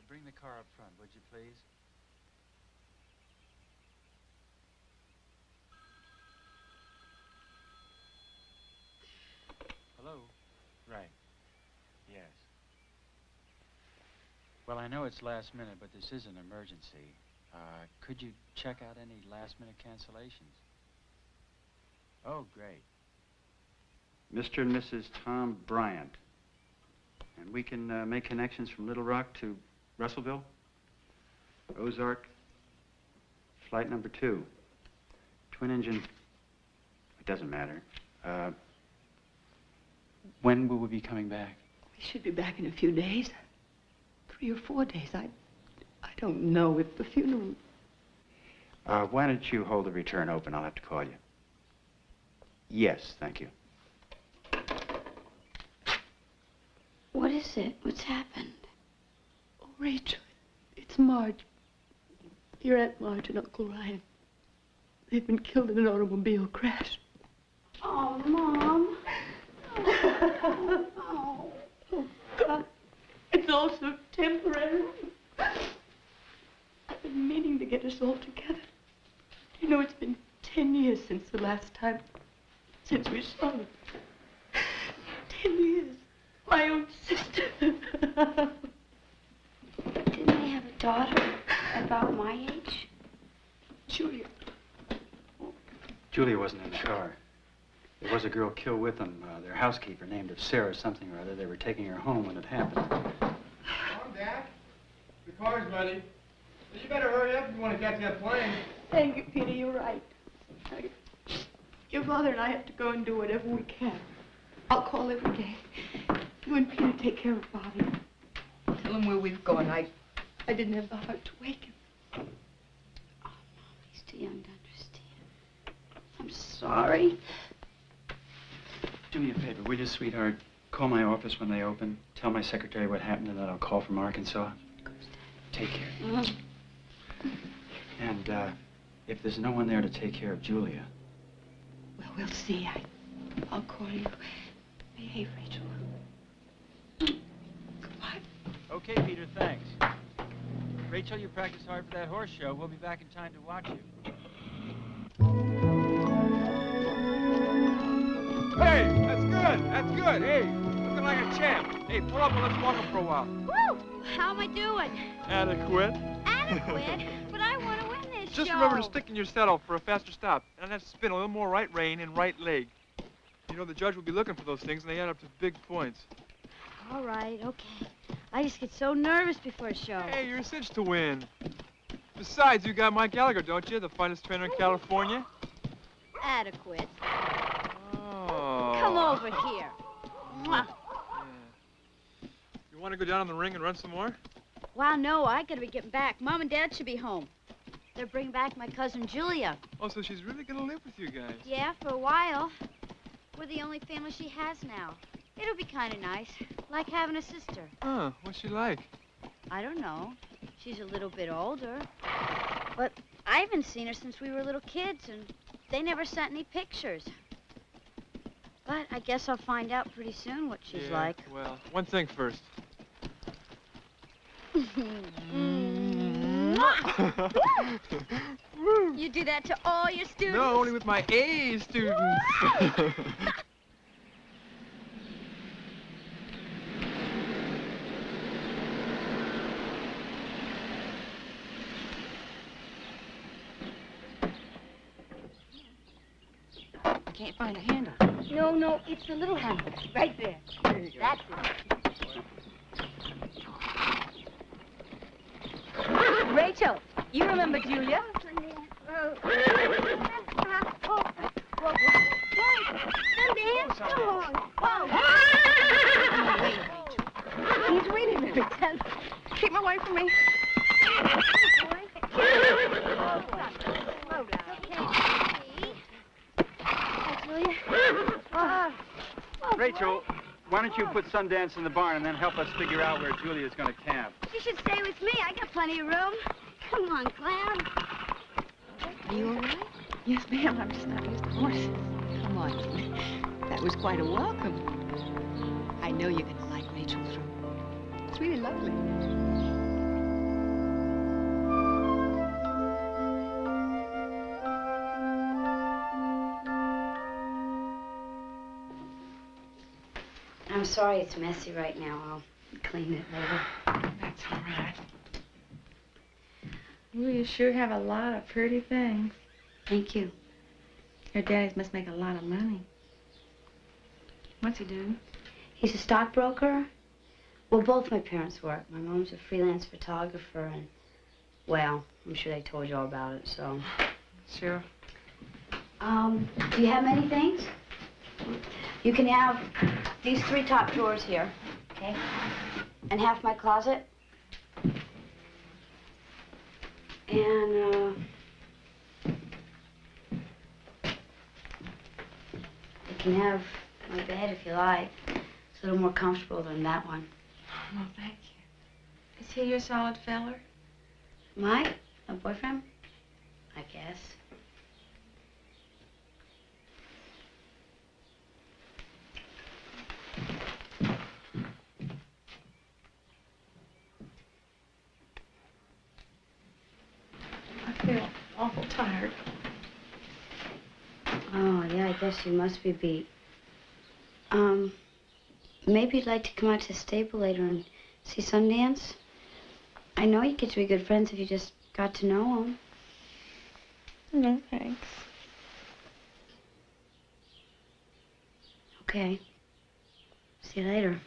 Bring the car up front, would you please? Hello? Right. Yes. Well, I know it's last minute, but this is an emergency. Could you check out any last-minute cancellations? Oh, great. Mr. and Mrs. Tom Bryant. And we can make connections from Little Rock to Russellville, Ozark, flight number 2. Twin engine, it doesn't matter. When will we be coming back? We should be back in a few days. 3 or 4 days. I don't know if the funeral... Why don't you hold the return open? I'll have to call you. Yes, thank you. What is it? What's happened? Oh, Rachel, it's Marge. Your Aunt Marge and Uncle Ryan. They've been killed in an automobile crash. Oh, Mom. Oh, God. It's all so temporary. I've been meaning to get us all together. You know, it's been 10 years since the last time, since we saw them. 10 years. My own sister. Didn't they have a daughter about my age? Julia. Julia wasn't in the car. There was a girl killed with them, their housekeeper, named of Sarah something or other. They were taking her home when it happened. Come on, Dad. The car's ready. You better hurry up if you want to catch that plane. Thank you, Peter. You're right. Your father and I have to go and do whatever we can. I'll call every day. You and Peter take care of Bobby. Tell him where we've gone. I didn't have the heart to wake him. Oh, Mom, he's too young to understand. I'm sorry. Do me a favor, will you, sweetheart? Call my office when they open. Tell my secretary what happened and that I'll call from Arkansas. Take care. Mm-hmm. And if there's no one there to take care of Julia... Well, we'll see. I'll call you. Behave, Rachel. Goodbye. Okay, Peter, thanks. Rachel, you practice hard for that horse show. We'll be back in time to watch you. Hey, that's good. That's good. Hey, looking like a champ. Hey, pull up and let's walk up for a while. Woo! How am I doing? Adequate. Adequate? But I want to win this Just show. remember to stick in your saddle for a faster stop. And have to spin a little more right rein and right leg. You know, the judge will be looking for those things, and they add up to big points. All right, okay. I just get so nervous before a show. Hey, you're a cinch to win. Besides, you got Mike Gallagher, don't you? The finest trainer in California. Adequate. Oh. Come over here. Mwah. Yeah. You want to go down in the ring and run some more? Wow, no, I gotta be getting back. Mom and Dad should be home. They're bringing back my cousin Julia. Oh, so she's really gonna live with you guys? Yeah, for a while. We're the only family she has now. It'll be kind of nice, like having a sister. Huh, what's she like? I don't know. She's a little bit older. But I haven't seen her since we were little kids, and they never sent any pictures. But I guess I'll find out pretty soon what she's like. Well, one thing first. You do that to all your students? No, only with my A students. I can't find a handle. No, it's the little handle. Right there. There you go. That's it. Rachel, you remember Julia? Please wait a minute. Keep him away from me. Rachel, why don't you put Sundance in the barn and then help us figure out where Julia's going to camp? You should stay with me. I got plenty of room. Come on, Clem. Are you all right? Yes, ma'am. I'm just not used to horses. Come on. That was quite a welcome. I know you're going to like Rachel's room. It's really lovely. I'm sorry it's messy right now. I'll clean it later. That's all right. Well, you sure have a lot of pretty things. Thank you. Your daddies must make a lot of money. What's he doing? He's a stockbroker. Well, both my parents work. My mom's a freelance photographer, and, well, I'm sure they told you all about it, so. Sure. Do you have many things? You can have these 3 top drawers here, okay? And half my closet. And, you can have my bed if you like. It's a little more comfortable than that one. Oh, thank you. Is he your solid feller? My boyfriend? I guess. I feel awful tired. Oh, yeah, I guess you must be beat. Maybe you'd like to come out to the stable later and see Sundance? I know you get to be good friends if you just got to know him. No, thanks. Okay. See you later.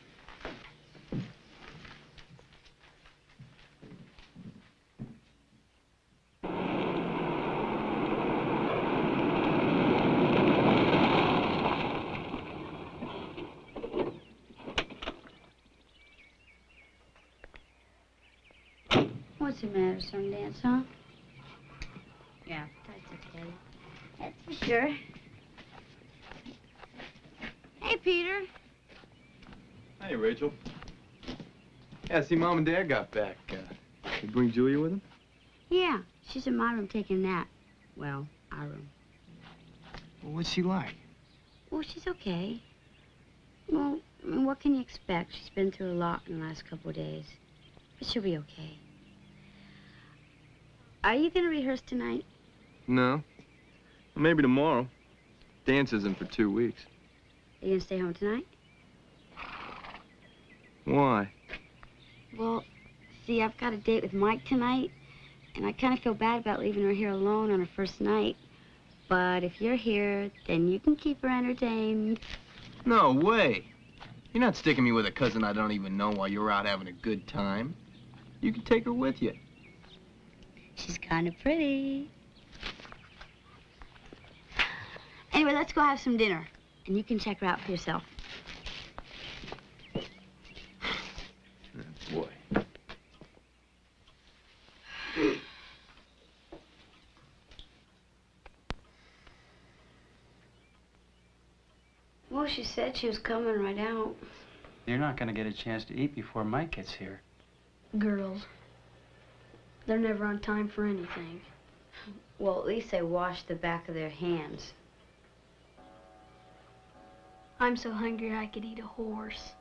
What's the matter, Sundance, huh? Yeah, that's okay. That's for sure. Hey, Peter. Hey, Rachel. Yeah, see, Mom and Dad got back. You bring Julia with them? Yeah, she's in my room taking a nap. Well, our room. Well, what's she like? Well, she's okay. Well, I mean, what can you expect? She's been through a lot in the last couple of days. But she'll be okay. Are you going to rehearse tonight? No. Well, maybe tomorrow. Dance isn't for 2 weeks. Are you going to stay home tonight? Why? Well, see, I've got a date with Mike tonight, and I kind of feel bad about leaving her here alone on her first night. But if you're here, then you can keep her entertained. No way. You're not sticking me with a cousin I don't even know while you're out having a good time. You can take her with you. She's kind of pretty. Anyway, let's go have some dinner, and you can check her out for yourself. Boy. Well, she said she was coming right out. You're not going to get a chance to eat before Mike gets here. Girls. They're never on time for anything. Well, at least they wash the back of their hands. I'm so hungry I could eat a horse.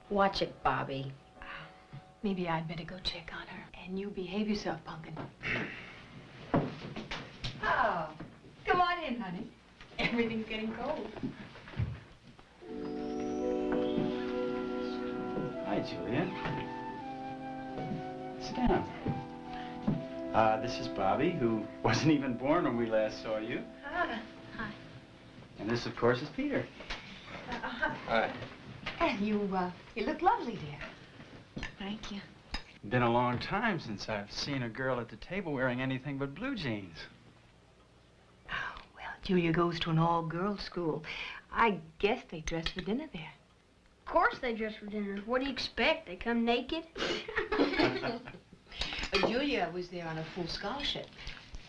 Watch it, Bobby. Maybe I'd better go check on her. And you behave yourself, Pumpkin. Oh, come on in, honey. Everything's getting cold. Hi, Julia. Sit down. This is Bobby, who wasn't even born when we last saw you. Hi. And this, of course, is Peter. Hi. And you look lovely, dear. Thank you. Been a long time since I've seen a girl at the table wearing anything but blue jeans. Oh, well, Julia goes to an all-girls school. I guess they dress for dinner there. Of course they dress for dinner. What do you expect? They come naked? Julia was there on a full scholarship.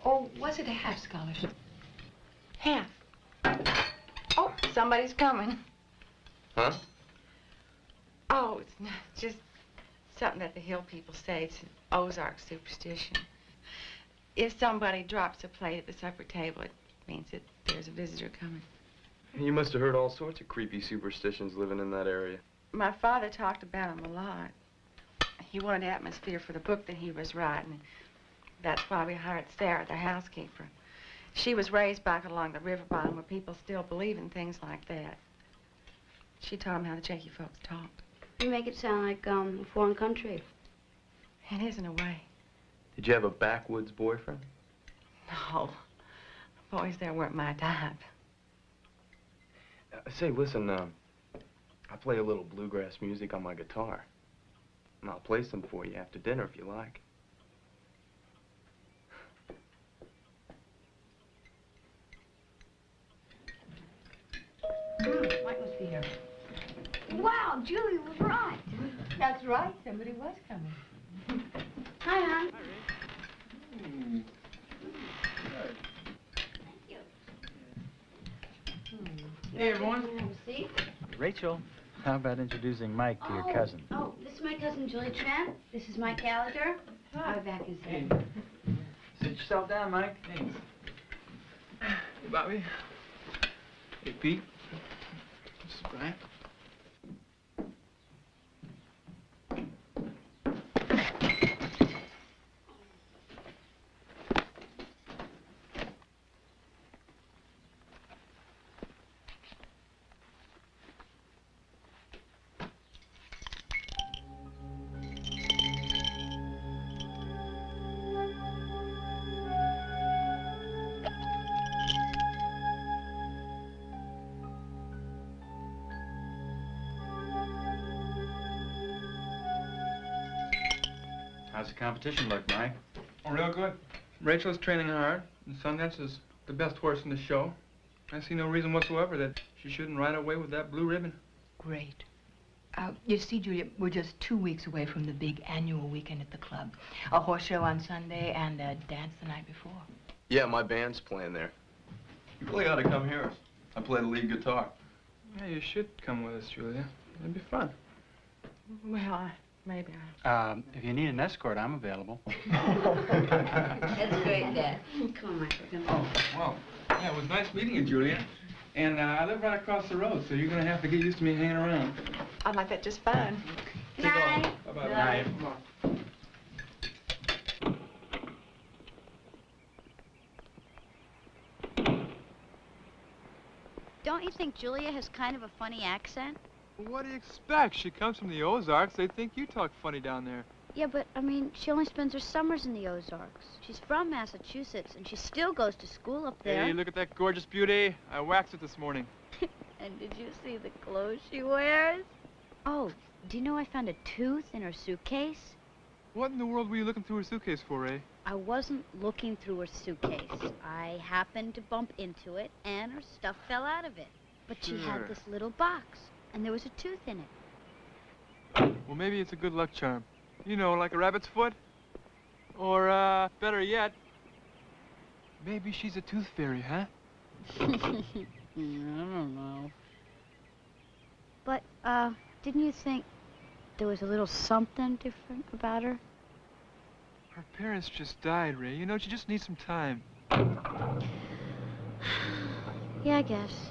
Or was it a half scholarship? Half. Oh, somebody's coming. Huh? Oh, it's not just something that the Hill people say. It's an Ozark superstition. If somebody drops a plate at the supper table, it means that there's a visitor coming. You must have heard all sorts of creepy superstitions living in that area. My father talked about them a lot. He wanted atmosphere for the book that he was writing. That's why we hired Sarah, the housekeeper. She was raised back along the river bottom where people still believe in things like that. She taught him how the Jakey folks talked. You make it sound like a foreign country. It is in a way. Did you have a backwoods boyfriend? No. Boys there weren't my type. Say, listen, I play a little bluegrass music on my guitar. And I'll play some for you after dinner if you like. Mike must be here. Wow, Julie was right. That's right. Somebody was coming. Hi, hon. Hey, everyone. Have a seat. Rachel, how about introducing Mike to your cousin? Oh, this is my cousin Julie Trent. This is Mike Gallagher. I'll be back in a second. Sit yourself down, Mike. Thanks. Hey, Bobby. Hey, Pete. This is Brian. How's the competition look, Mike? Oh, real good. Rachel's training hard, and Sundance is the best horse in the show. I see no reason whatsoever that she shouldn't ride away with that blue ribbon. Great. You see, Julia, we're just 2 weeks away from the big annual weekend at the club. A horse show on Sunday and a dance the night before. Yeah, my band's playing there. You really ought to come here. I play the lead guitar. Yeah, you should come with us, Julia. It'd be fun. Well, maybe If you need an escort, I'm available. That's great, Dad. Come on, Mike. We're gonna... Oh, well, yeah, it was nice meeting you, Julia. And I live right across the road, so you're going to have to get used to me hanging around. I like that just fine. Good night. Bye-bye. Night. Don't you think Julia has kind of a funny accent? Well, what do you expect? She comes from the Ozarks. They think you talk funny down there. Yeah, but, I mean, she only spends her summers in the Ozarks. She's from Massachusetts, and she still goes to school up there. Hey, look at that gorgeous beauty. I waxed it this morning. And did you see the clothes she wears? Oh, do you know I found a tooth in her suitcase? What in the world were you looking through her suitcase for, Ray? I wasn't looking through her suitcase. I happened to bump into it, and her stuff fell out of it. But she Sure. had this little box, and there was a tooth in it. Well, maybe it's a good luck charm. You know, like a rabbit's foot. Or, better yet, maybe she's a tooth fairy, huh? I don't know. But, didn't you think there was a little something different about her? Her parents just died, Ray. You know, she just needs some time. Yeah, I guess.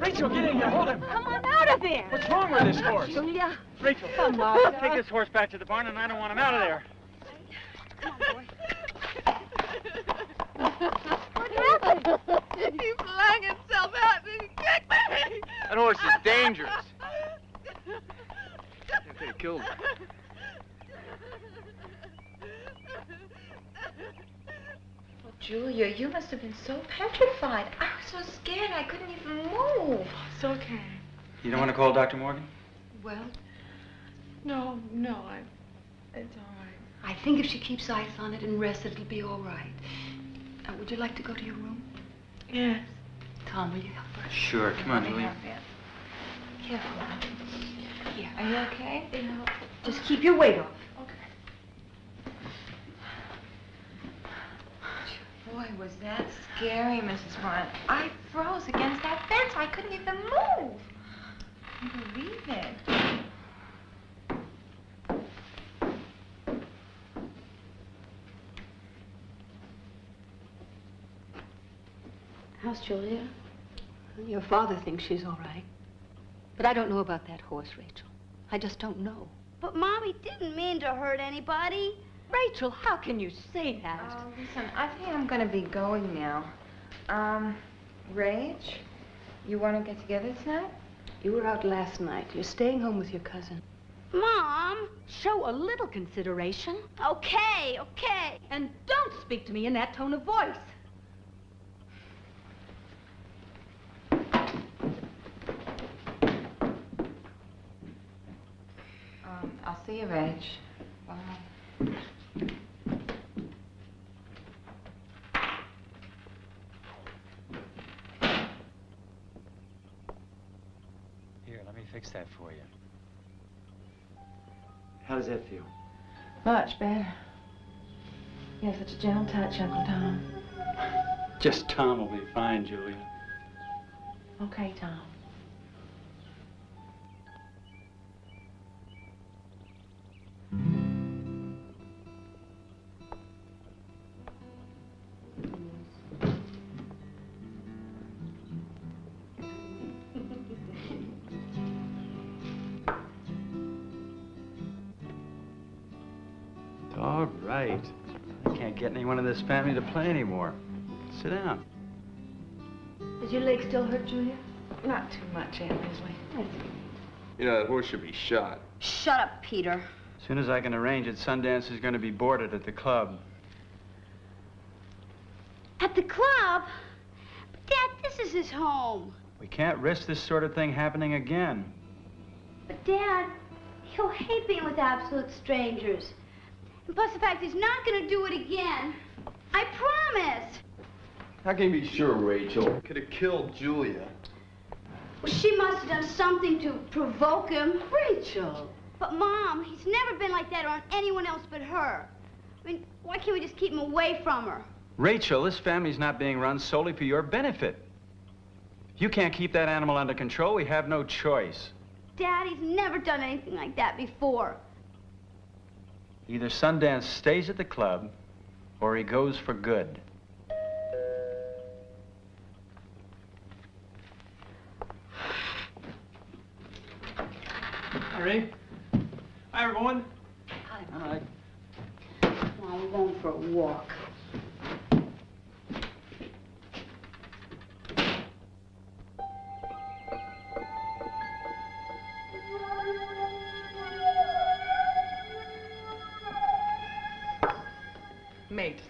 Rachel, get in here. Hold him. Come on out of there. What's wrong with this horse? Julia. Rachel, Come on. take this horse back to the barn, and I don't want him out of there. Come on, boy. What happened? He flung himself out and kicked me. That horse is dangerous. They could have killed him. Well, Julia, you must have been so petrified. I was so scared I couldn't even move. It's okay. You don't want to call Dr. Morgan? Well, No, it's all right. I think if she keeps eyes on it and rests, it'll be all right. Would you like to go to your room? Yes. Tom, will you help her? Sure. Come on, Julia. Careful. Here. Are you okay? Yeah. Just keep your weight off. Boy, was that scary, Mrs. Vaughn. I froze against that fence. I couldn't even move. I couldn't believe it. How's Julia? Your father thinks she's all right. But I don't know about that horse, Rachel. I just don't know. But Mommy didn't mean to hurt anybody. Rachel, how can you say that? Listen, I think I'm going to be going now. Rach, you want to get together tonight? You were out last night. You're staying home with your cousin. Mom! Show a little consideration. Okay. And don't speak to me in that tone of voice. I'll see you, Rach. Bye. Here, let me fix that for you. How does that feel? Much better. You have such a gentle touch, Uncle Tom. Just Tom will be fine, Julia. Okay, Tom. All right. I can't get anyone in this family to play anymore. Sit down. Does your leg still hurt, Julia? Not too much, Aunt Leslie. You know, that horse should be shot. Shut up, Peter. As soon as I can arrange it, Sundance is going to be boarded at the club. At the club? But Dad, this is his home. We can't risk this sort of thing happening again. But Dad, he'll hate being with absolute strangers. And plus the fact he's not gonna do it again. I promise. How can you be sure, Rachel? Could have killed Julia. Well, she must have done something to provoke him. Rachel. But Mom, he's never been like that on anyone else but her. I mean, why can't we just keep him away from her? Rachel, this family's not being run solely for your benefit. If you can't keep that animal under control, we have no choice. Daddy's never done anything like that before. Either Sundance stays at the club, or he goes for good. Hi, Ray. Hi, everyone. Hi. Come on, we're going for a walk. Mate.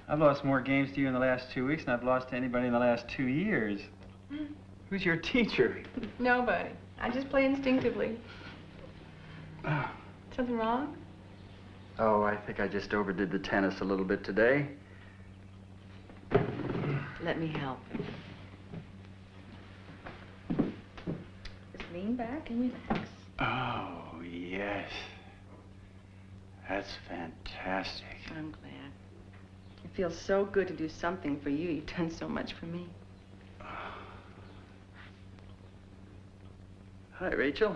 I've lost more games to you in the last 2 weeks than I've lost to anybody in the last 2 years. Who's your teacher? Nobody. I just play instinctively. Something wrong? Oh, I think I just overdid the tennis a little bit today. Let me help. Just lean back and relax. Oh, yes. That's fantastic. I'm glad. It feels so good to do something for you. You've done so much for me. Hi, Rachel.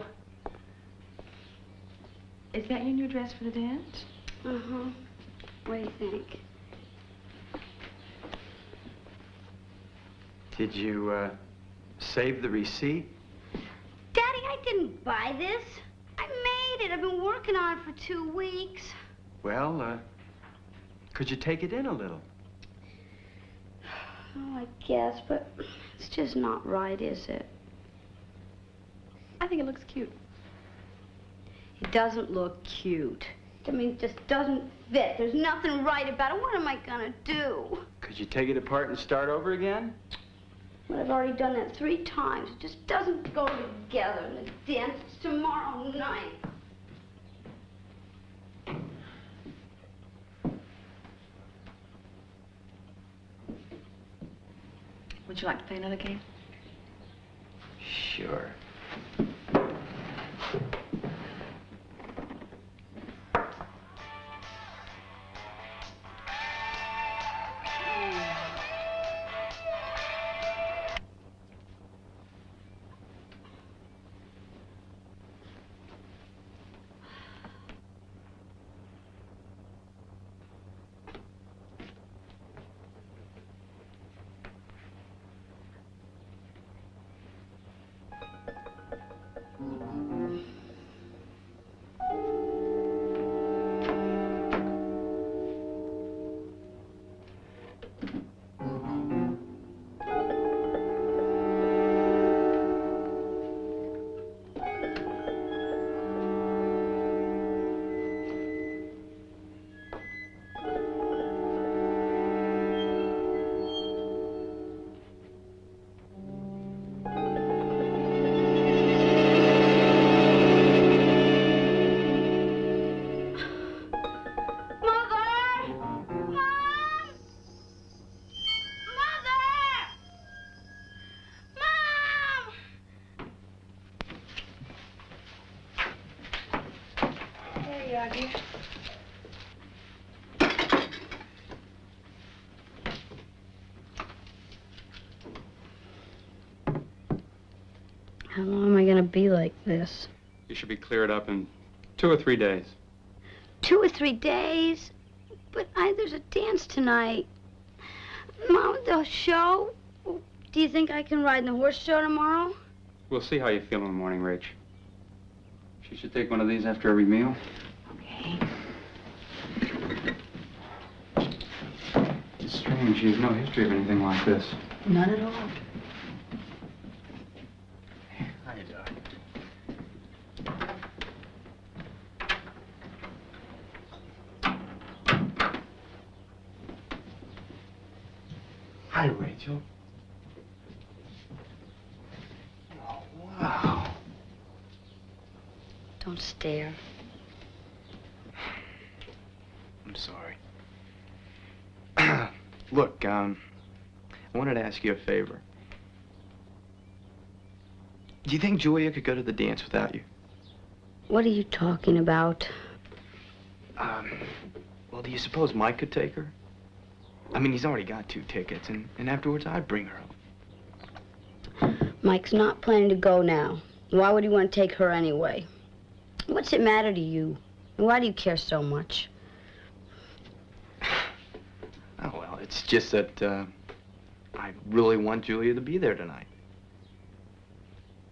Is that your new dress for the dance? Uh-huh. What do you think? Did you, save the receipt? Daddy, I didn't buy this. I made it. I've been working on it for 2 weeks. Well, could you take it in a little? Oh, I guess, but it's just not right, is it? I think it looks cute. It doesn't look cute. I mean, it just doesn't fit. There's nothing right about it. What am I gonna do? Could you take it apart and start over again? Well, I've already done that 3 times. It just doesn't go together. And the dance is tomorrow night. Would you like to play another game? Sure. How long am I gonna be like this? You should be cleared up in 2 or 3 days. 2 or 3 days? But there's a dance tonight. Mom, the show? Do you think I can ride in the horse show tomorrow? We'll see how you feel in the morning, Rach. She should take one of these after every meal. Okay. It's strange. She has no history of anything like this. None at all. How you doing? Hi, Rachel. Oh, wow. Don't stare. I'm sorry. Look, I wanted to ask you a favor. Do you think Julia could go to the dance without you? What are you talking about? Well, do you suppose Mike could take her? I mean, he's already got 2 tickets, and afterwards I'd bring her up. Mike's not planning to go now. Why would he want to take her anyway? What's it matter to you? And why do you care so much? Oh, well, it's just that, I really want Julia to be there tonight.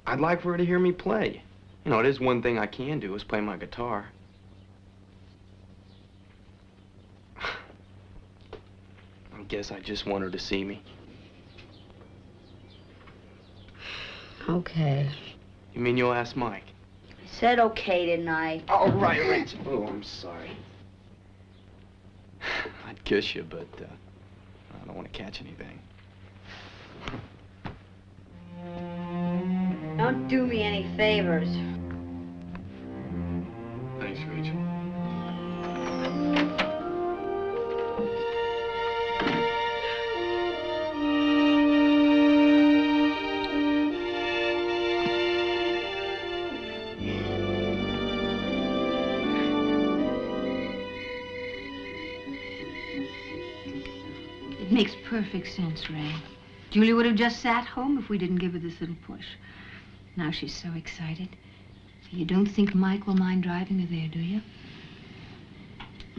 I'd like for her to hear me play. You know, it is one thing I can do, is play my guitar. I guess I just want her to see me. Okay. You mean you'll ask Mike? I said okay, didn't I? Oh, right, Rachel. Oh, I'm sorry. I'd kiss you, but I don't want to catch anything. Don't do me any favors. Thanks, Rachel. It makes perfect sense, Ray. Julia would have just sat home if we didn't give her this little push. Now she's so excited. You don't think Mike will mind driving her there, do you?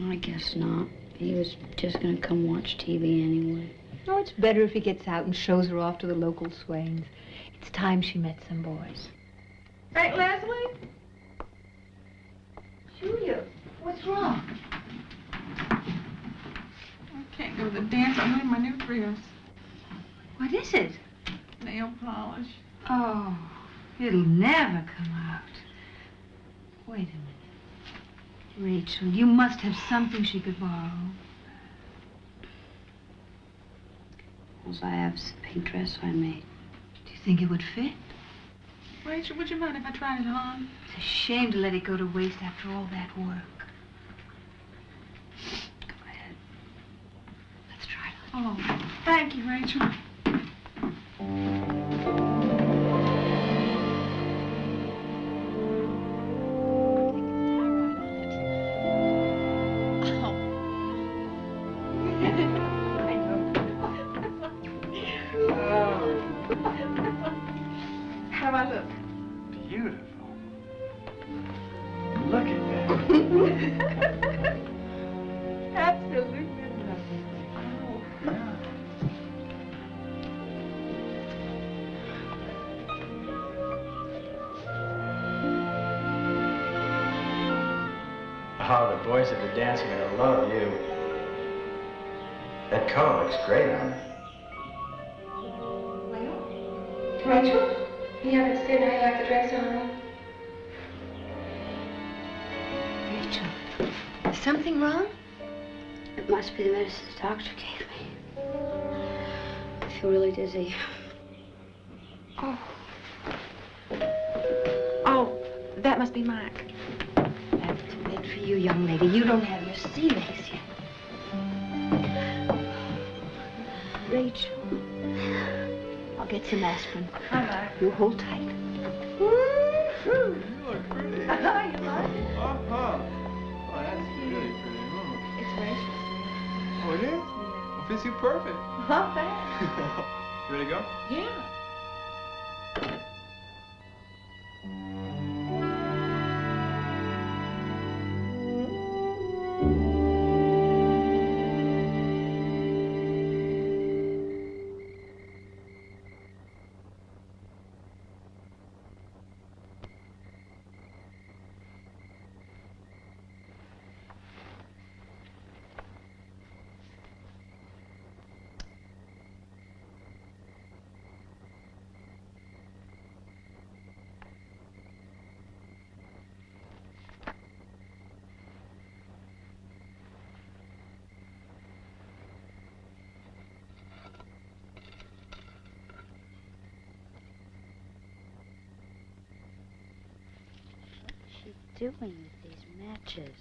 I guess not. He was just gonna come watch TV anyway. No, it's better if he gets out and shows her off to the local swains. It's time she met some boys. Right, Leslie? Julia, what's wrong? I can't go to the dance. I'm wearing my new dress. What is it? Nail polish. Oh, it'll never come out. Wait a minute. Rachel, you must have something she could borrow. All I have is a pink dress I made. Do you think it would fit? Rachel, would you mind if I tried it on? It's a shame to let it go to waste after all that work. Go ahead. Let's try it on. Oh, thank you, Rachel. How do I look? Beautiful. Look at that. Absolutely lovely. Yeah. Oh, the boys at the dance are gonna love you. That color looks great on her. Rachel? You haven't said how you like the dress on me. Rachel, is something wrong? It must be the medicine the doctor gave me. I feel really dizzy. Oh. Oh, that must be Mike. That's too late for you, young lady. You don't have your sea legs yet. Rachel. I'll get some aspirin. Hi, Mike. You hold tight. You look pretty. You like it? Uh-huh. Oh, that's really pretty. It's Rachel. Oh, it is? Well, fits you perfect. Huh, thanks. You ready to go? Yeah. Doing with these matches?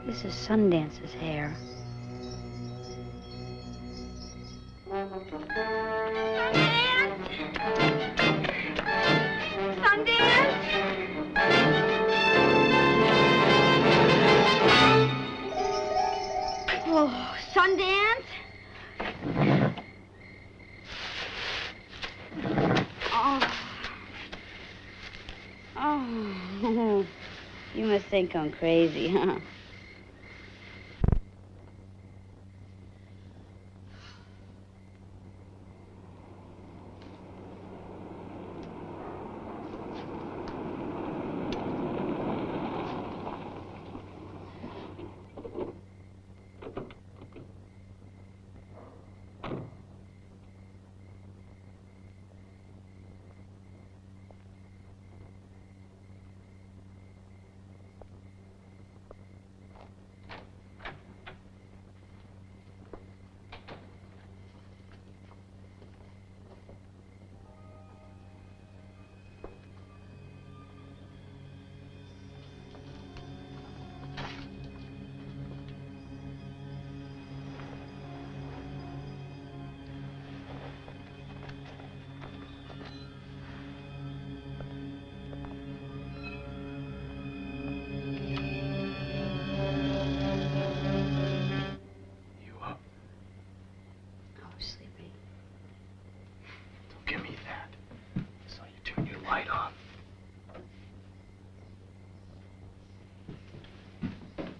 This is Sundance's hair. Oh, Sundance? Oh, you must think I'm crazy, huh?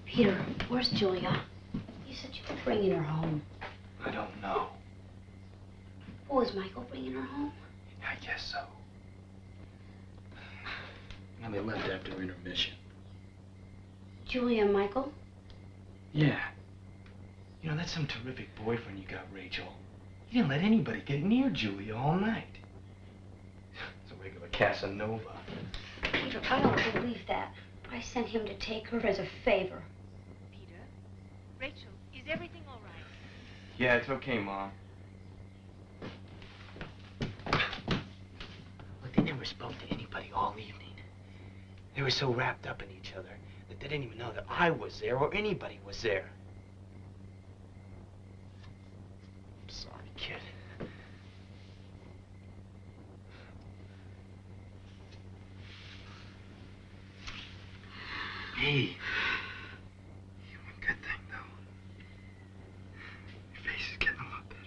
Peter, where's Julia? You said you were bringing her home. I don't know. Oh, is Michael bringing her home? I guess so. Well, they left after intermission. Julia and Michael? Yeah. You know, that's some terrific boyfriend you got, Rachel. You didn't let anybody get near Julia all night. It's a regular Casanova. Peter, I don't believe that. I sent him to take her as a favor. Peter? Rachel, is everything all right? Yeah, it's okay, Mom. Look, they never spoke to anybody all evening. They were so wrapped up in each other that they didn't even know that I was there or anybody was there. I'm sorry, kid. Hey. One good thing, though. Your face is getting a lot better.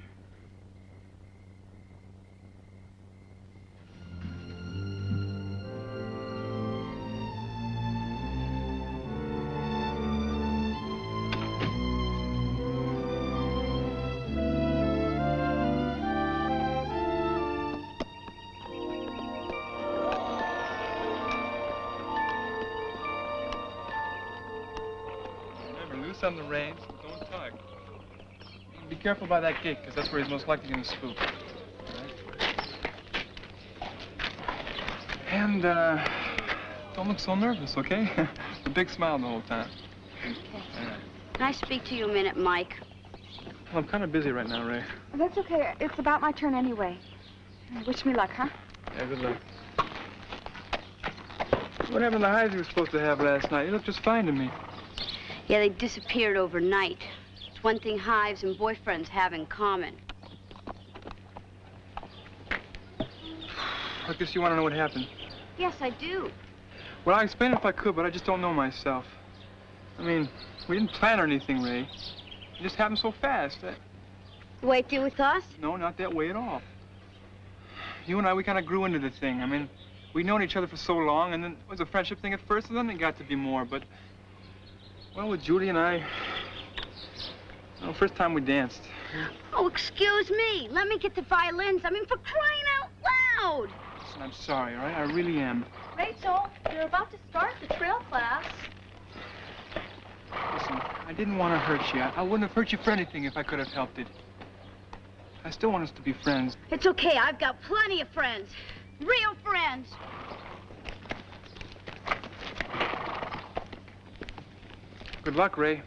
Remember, loose on the reins, don't tug. Be careful by that gate, because that's where he's most likely going to spook. And, don't look so nervous, okay? A big smile the whole time. Okay. Can I speak to you a minute, Mike? Well, I'm kind of busy right now, Ray. That's okay. It's about my turn anyway. Wish me luck, huh? Yeah, good luck. What happened to the hides you were supposed to have last night? You looked just fine to me. Yeah, they disappeared overnight. It's one thing hives and boyfriends have in common. I guess you want to know what happened. Yes, I do. Well, I'll explain if I could, but I just don't know myself. I mean, we didn't plan or anything, Ray. It just happened so fast. The way it did with us? No, not that way at all. You and I, we kind of grew into the thing. I mean, we'd known each other for so long, and then it was a friendship thing at first, and then it got to be more, but... Well, with Judy and I... Well, first time we danced. Oh, excuse me. Let me get the violins. I mean, for crying out loud. Listen, I'm sorry, all right? I really am. Rachel, you're about to start the trail class. Listen, I didn't want to hurt you. I wouldn't have hurt you for anything if I could have helped it. I still want us to be friends. It's okay. I've got plenty of friends. Real friends. Good luck, Ray.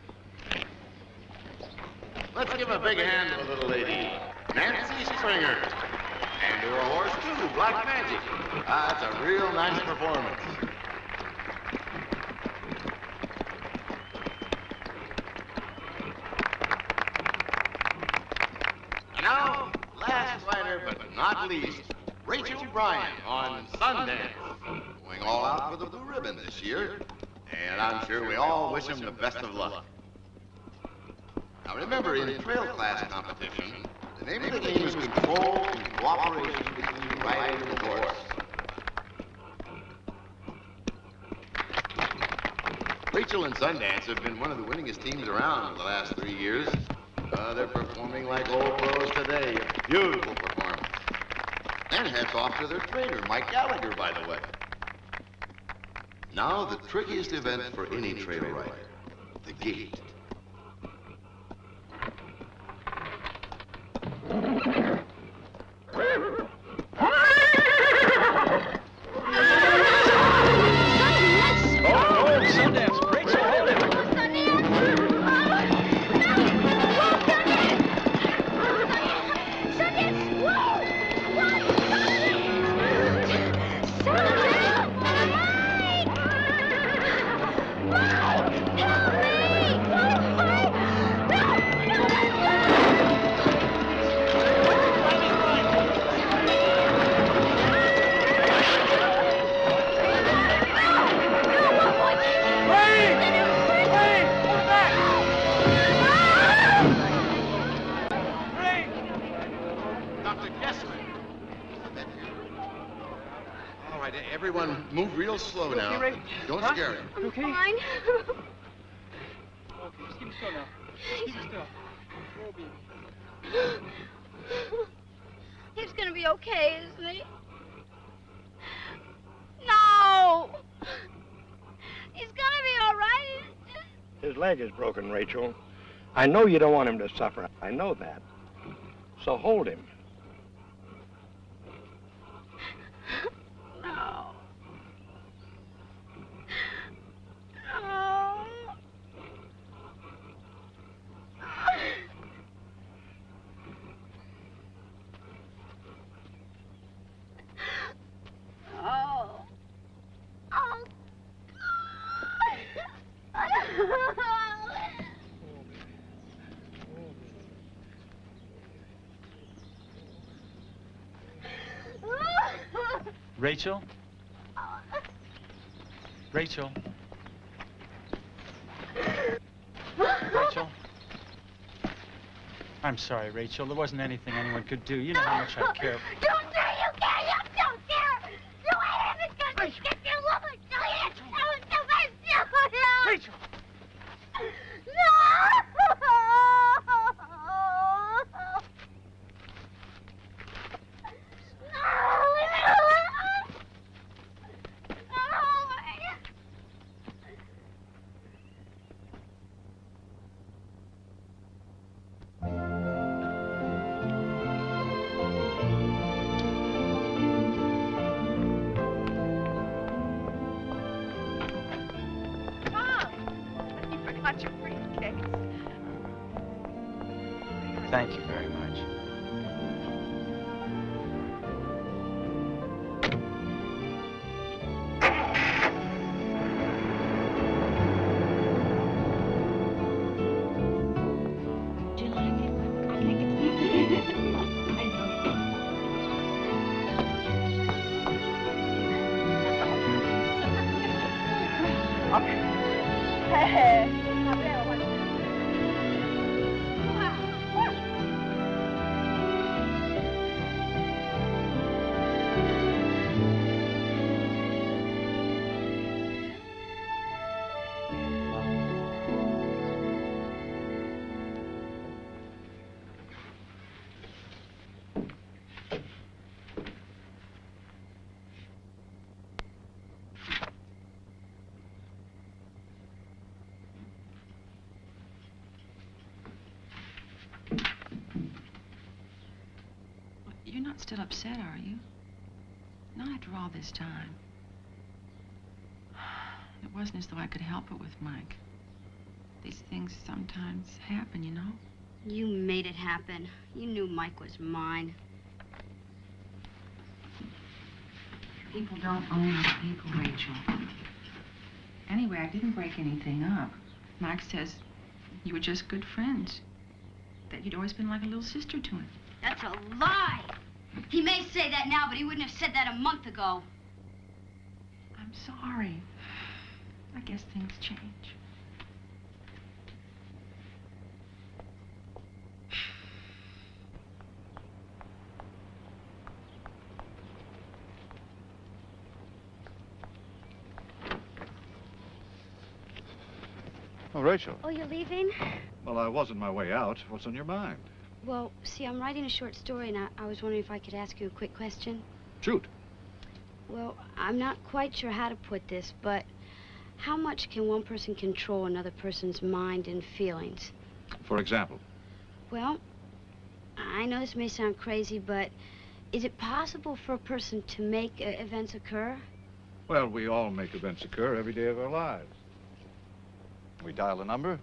Let's give a big hand to the little lady, Nancy Springer. And to her horse, too, Black Magic. That's a real nice performance. And now, last rider but not least, Rachel Bryan on Sundance. Going all out for the blue ribbon this year. And I'm sure we all wish him the best of luck. Now remember, in trail class competition, the name of the game is control and cooperation between the rider and the horse. Rachel and Sundance have been one of the winningest teams around for the last 3 years. They're performing like old pros today. A beautiful performance. And hats off to their trainer, Mike Gallagher, by the way. Now, the trickiest event for any trail rider, the gate. Everyone, move real slow now. Okay, Ray? Don't scare him. Okay? Fine. Okay, just keep still now. Keep still. He's gonna be okay, isn't he? No! He's gonna be all right. His leg is broken, Rachel. I know you don't want him to suffer. I know that. So hold him. No. Oh. Oh. Rachel? Rachel? Rachel? I'm sorry, Rachel. There wasn't anything anyone could do. You know how much I care. Don't dare you care! You don't care! You ain't even gonna get your woman! Rachel! Your briefcase. Thank you very much. Do you like it? I think it's I know. Hey. You're not still upset, are you? Not after all this time. It wasn't as though I could help it with Mike. These things sometimes happen, you know? You made it happen. You knew Mike was mine. People don't own other people, Rachel. Anyway, I didn't break anything up. Mike says you were just good friends. That you'd always been like a little sister to him. That's a lie. He may say that now, but he wouldn't have said that a month ago. I'm sorry. I guess things change. Oh, Rachel. Oh, you're leaving? Well, I was on my way out. What's on your mind? Well, see, I'm writing a short story, and I was wondering if I could ask you a quick question. Shoot. Well, I'm not quite sure how to put this, but how much can one person control another person's mind and feelings? For example? Well, I know this may sound crazy, but is it possible for a person to make events occur? Well, we all make events occur every day of our lives. We dial a number.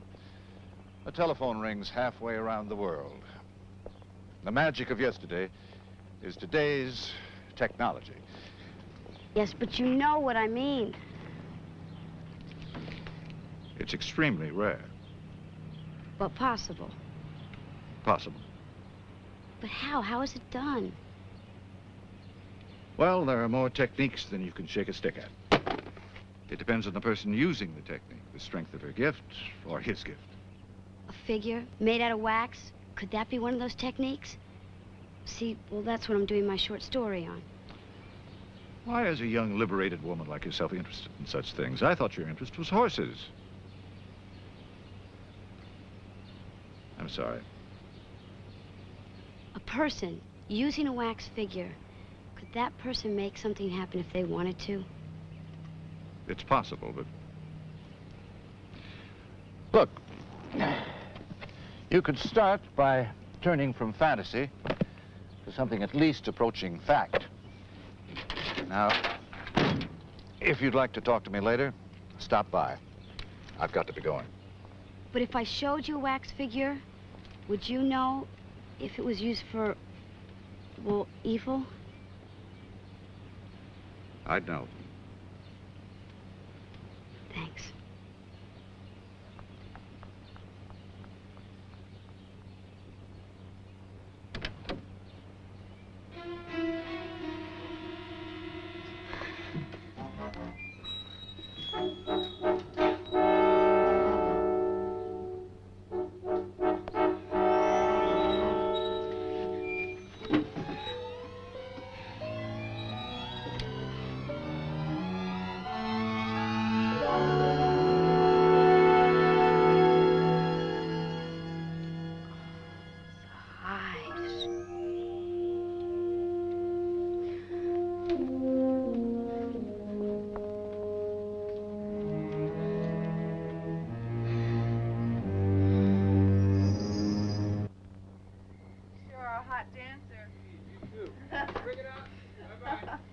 A telephone rings halfway around the world. The magic of yesterday is today's technology. Yes, but you know what I mean. It's extremely rare. But possible. Possible. But how? How is it done? Well, there are more techniques than you can shake a stick at. It depends on the person using the technique, the strength of her gift or his gift. A figure made out of wax? Could that be one of those techniques? See, well, that's what I'm doing my short story on. Why is a young, liberated woman like yourself interested in such things? I thought your interest was horses. I'm sorry. A person using a wax figure, could that person make something happen if they wanted to? It's possible, but... Look, you could start by turning from fantasy to something at least approaching fact. Now, if you'd like to talk to me later, stop by. I've got to be going. But if I showed you a wax figure, would you know if it was used for, well, evil? I'd know. Thanks.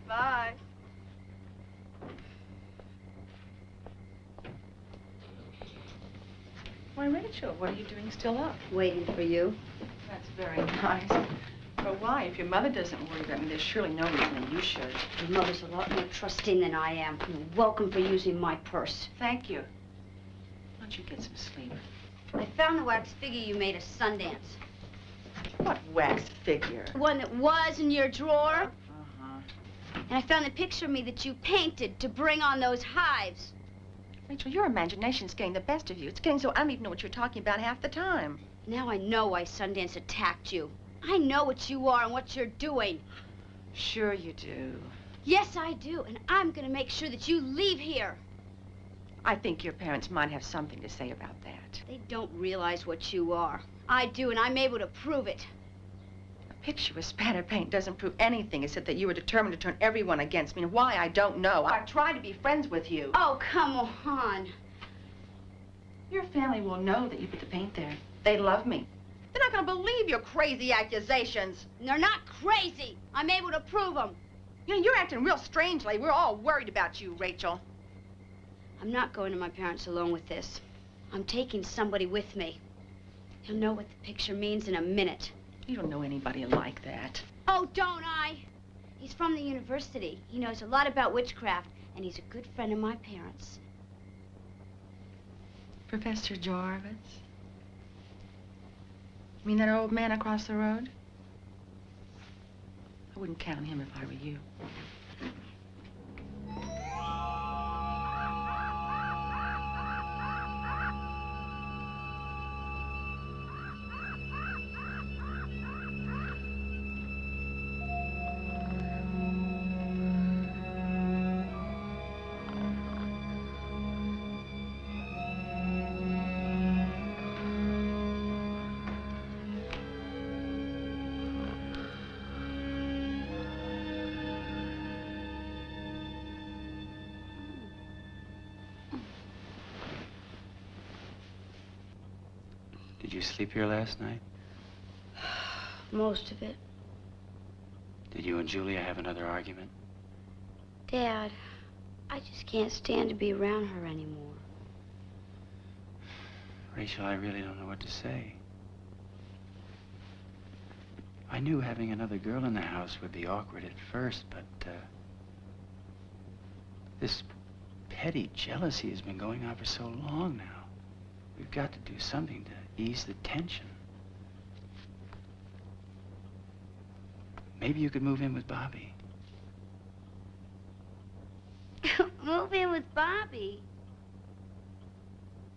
Bye. Why, Rachel, what are you doing still up? Waiting for you. That's very nice. But why? If your mother doesn't worry about me, there's surely no reason that you should. Your mother's a lot more trusting than I am. You're welcome for using my purse. Thank you. Why don't you get some sleep? I found the wax figure you made at Sundance. What wax figure? The one that was in your drawer. And I found the picture of me that you painted to bring on those hives. Rachel, your imagination's getting the best of you. It's getting so I don't even know what you're talking about half the time. Now I know why Sundance attacked you. I know what you are and what you're doing. Sure you do. Yes, I do. And I'm going to make sure that you leave here. I think your parents might have something to say about that. They don't realize what you are. I do, and I'm able to prove it. A picture with spatter paint doesn't prove anything except that you were determined to turn everyone against me. And why, I don't know. I tried to be friends with you. Oh, come on. Your family will know that you put the paint there. They love me. They're not going to believe your crazy accusations. They're not crazy. I'm able to prove them. You know, you're acting real strangely. We're all worried about you, Rachel. I'm not going to my parents alone with this. I'm taking somebody with me. He'll know what the picture means in a minute. You don't know anybody like that. Oh, don't I? He's from the university. He knows a lot about witchcraft, and he's a good friend of my parents. Professor Jarvis? You mean that old man across the road? I wouldn't count on him if I were you. Did you sleep here last night? Most of it. Did you and Julia have another argument? Dad, I just can't stand to be around her anymore. Rachel, I really don't know what to say. I knew having another girl in the house would be awkward at first, but, this petty jealousy has been going on for so long now. We've got to do something to ease the tension. Maybe you could move in with Bobby. Move in with Bobby?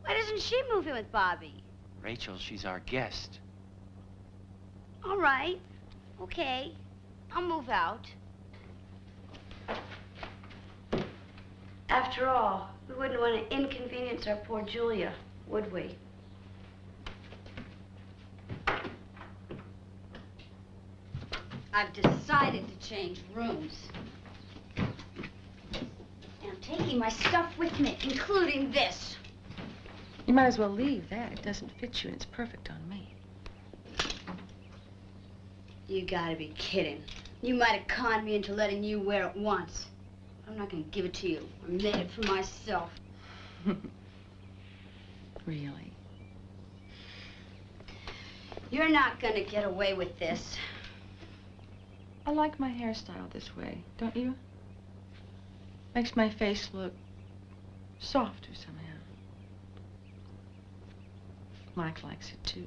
Why doesn't she move in with Bobby? Rachel, she's our guest. All right. Okay. I'll move out. After all, we wouldn't want to inconvenience our poor Julia, would we? I've decided to change rooms. And I'm taking my stuff with me, including this. You might as well leave that. It doesn't fit you, and it's perfect on me. You gotta be kidding. You might have conned me into letting you wear it once. I'm not gonna give it to you. I made it for myself. Really? You're not gonna get away with this. I like my hairstyle this way, don't you? Makes my face look softer somehow. Mike likes it too.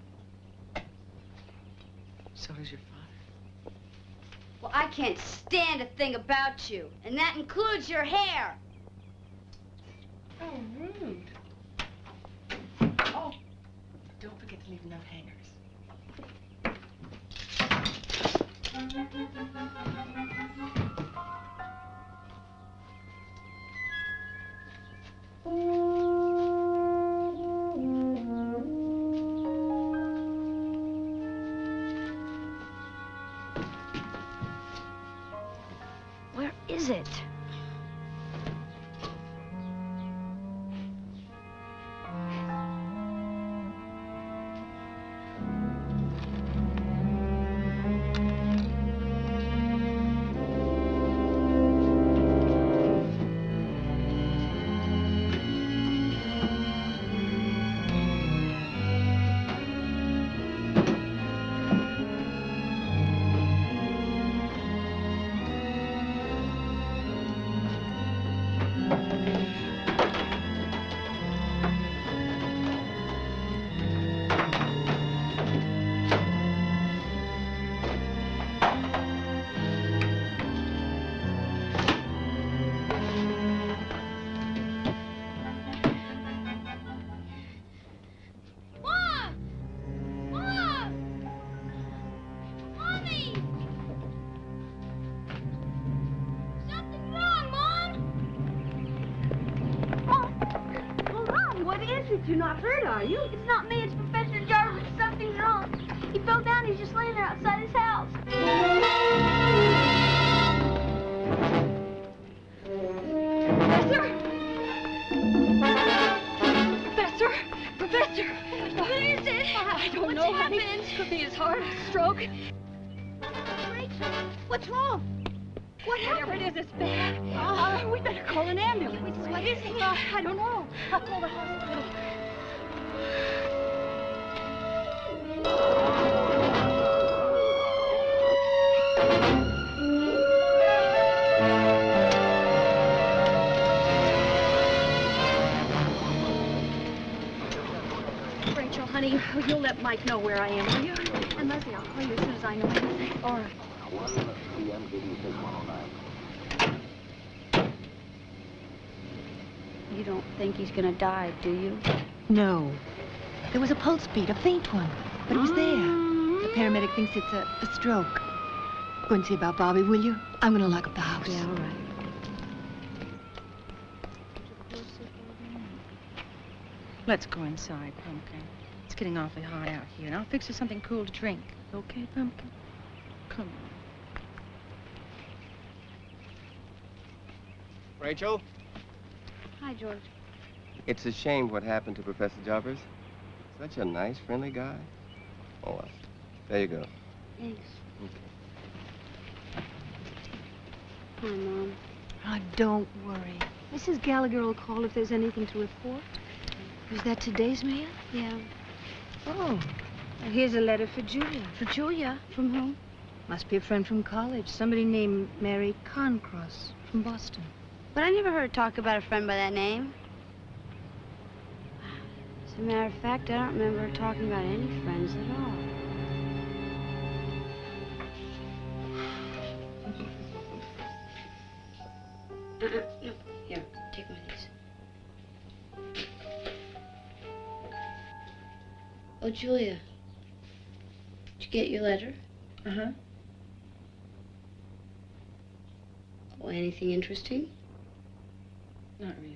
So does your father. Well, I can't stand a thing about you, and that includes your hair. Oh, rude. Oh, don't forget to leave enough hangers. Where is it? You're not hurt, are you? It's not me, it's Professor Jarvis. Something's wrong. He fell down, he's just laying there outside his house. Professor! Professor! What is it? I don't know. What happened? Could be his heart, stroke. Rachel, what's wrong? What happened? Whatever it is, it's bad. We better call an ambulance. What is it? I don't know. I'll call the hospital. Rachel, honey, you'll let Mike know where I am, will you? And Leslie, I'll call you as soon as I know anything. All right. You don't think he's gonna die, do you? No. There was a pulse beat, a faint one, but it was there. The paramedic thinks it's a stroke. Go and see about Bobby, will you? I'm gonna lock up the house. Yeah, all right. Let's go inside, Pumpkin. It's getting awfully hot out here, and I'll fix you something cool to drink. Okay, Pumpkin? Come on. Rachel? Hi, George. It's a shame what happened to Professor Jarvis. Such a nice, friendly guy. Oh, well, there you go. Thanks. Hi, Mom. Oh, don't worry. Mrs. Gallagher will call if there's anything to report. Was that today's mail? Yeah. Oh, well, here's a letter for Julia. For Julia? From whom? Must be a friend from college. Somebody named Mary Concross from Boston. But I never heard talk about a friend by that name. As a matter of fact, I don't remember her talking about any friends at all. No. Here, take one of these. Oh, Julia. Did you get your letter? Uh-huh. Oh, anything interesting? Not really.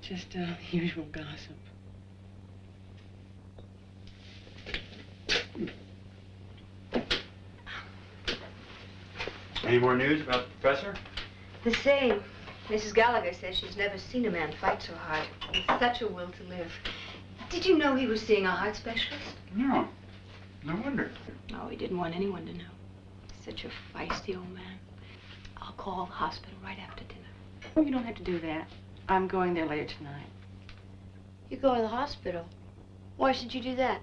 Just usual gossip. Any more news about the professor? The same. Mrs. Gallagher says she's never seen a man fight so hard. With such a will to live. Did you know he was seeing a heart specialist? No. No wonder. No, he didn't want anyone to know. Such a feisty old man. I'll call the hospital right after dinner. Oh, you don't have to do that. I'm going there later tonight. You're going to the hospital. Why should you do that?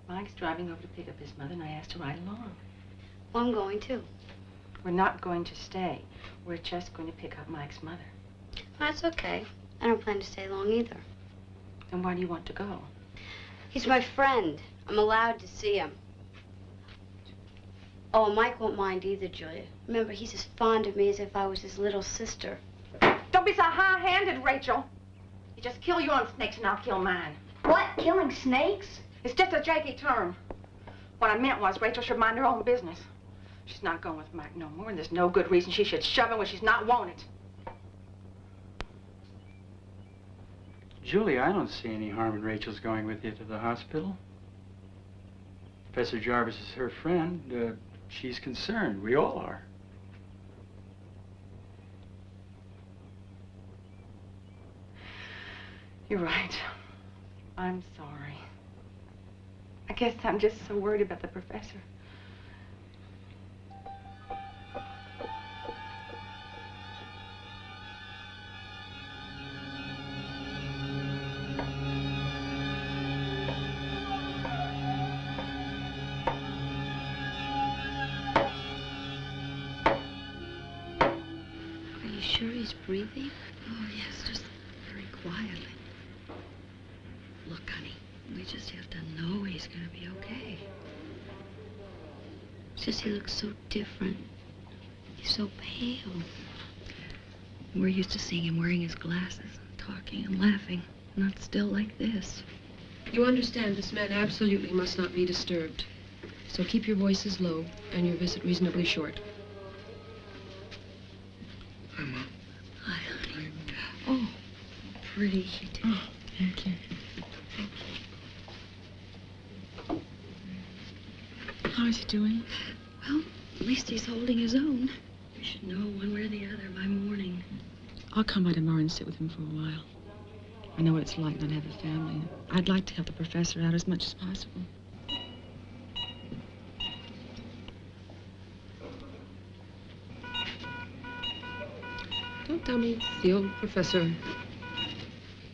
Mike's driving over to pick up his mother, and I asked to ride along. Well, I'm going too. We're not going to stay. We're just going to pick up Mike's mother. That's okay. I don't plan to stay long either. Then why do you want to go? He's my friend. I'm allowed to see him. Oh, Mike won't mind either, Julia. Remember, he's as fond of me as if I was his little sister. Don't be so high-handed, Rachel. You just kill your own snakes and I'll kill mine. What? Killing snakes? It's just a janky term. What I meant was Rachel should mind her own business. She's not going with Mike no more, and there's no good reason she should shove him where she's not wanted. Julie, I don't see any harm in Rachel's going with you to the hospital. Professor Jarvis is her friend. She's concerned. We all are. You're right. I'm sorry. I guess I'm just so worried about the professor. Are you sure he's breathing? Oh, yes, just very quietly. Look, honey, we just have to know he's gonna be okay. It's just he looks so different. He's so pale. We're used to seeing him wearing his glasses, and talking and laughing, not still like this. You understand this man absolutely must not be disturbed. So keep your voices low and your visit reasonably short. Hi, Mom. Hi, honey. Oh, pretty he did. Oh, thank you. Thank you. How's he doing? Well, at least he's holding his own. We should know one way or the other by morning. I'll come by tomorrow and sit with him for a while. I know what it's like not to have a family. I'd like to help the professor out as much as possible. Don't tell me it's the old professor.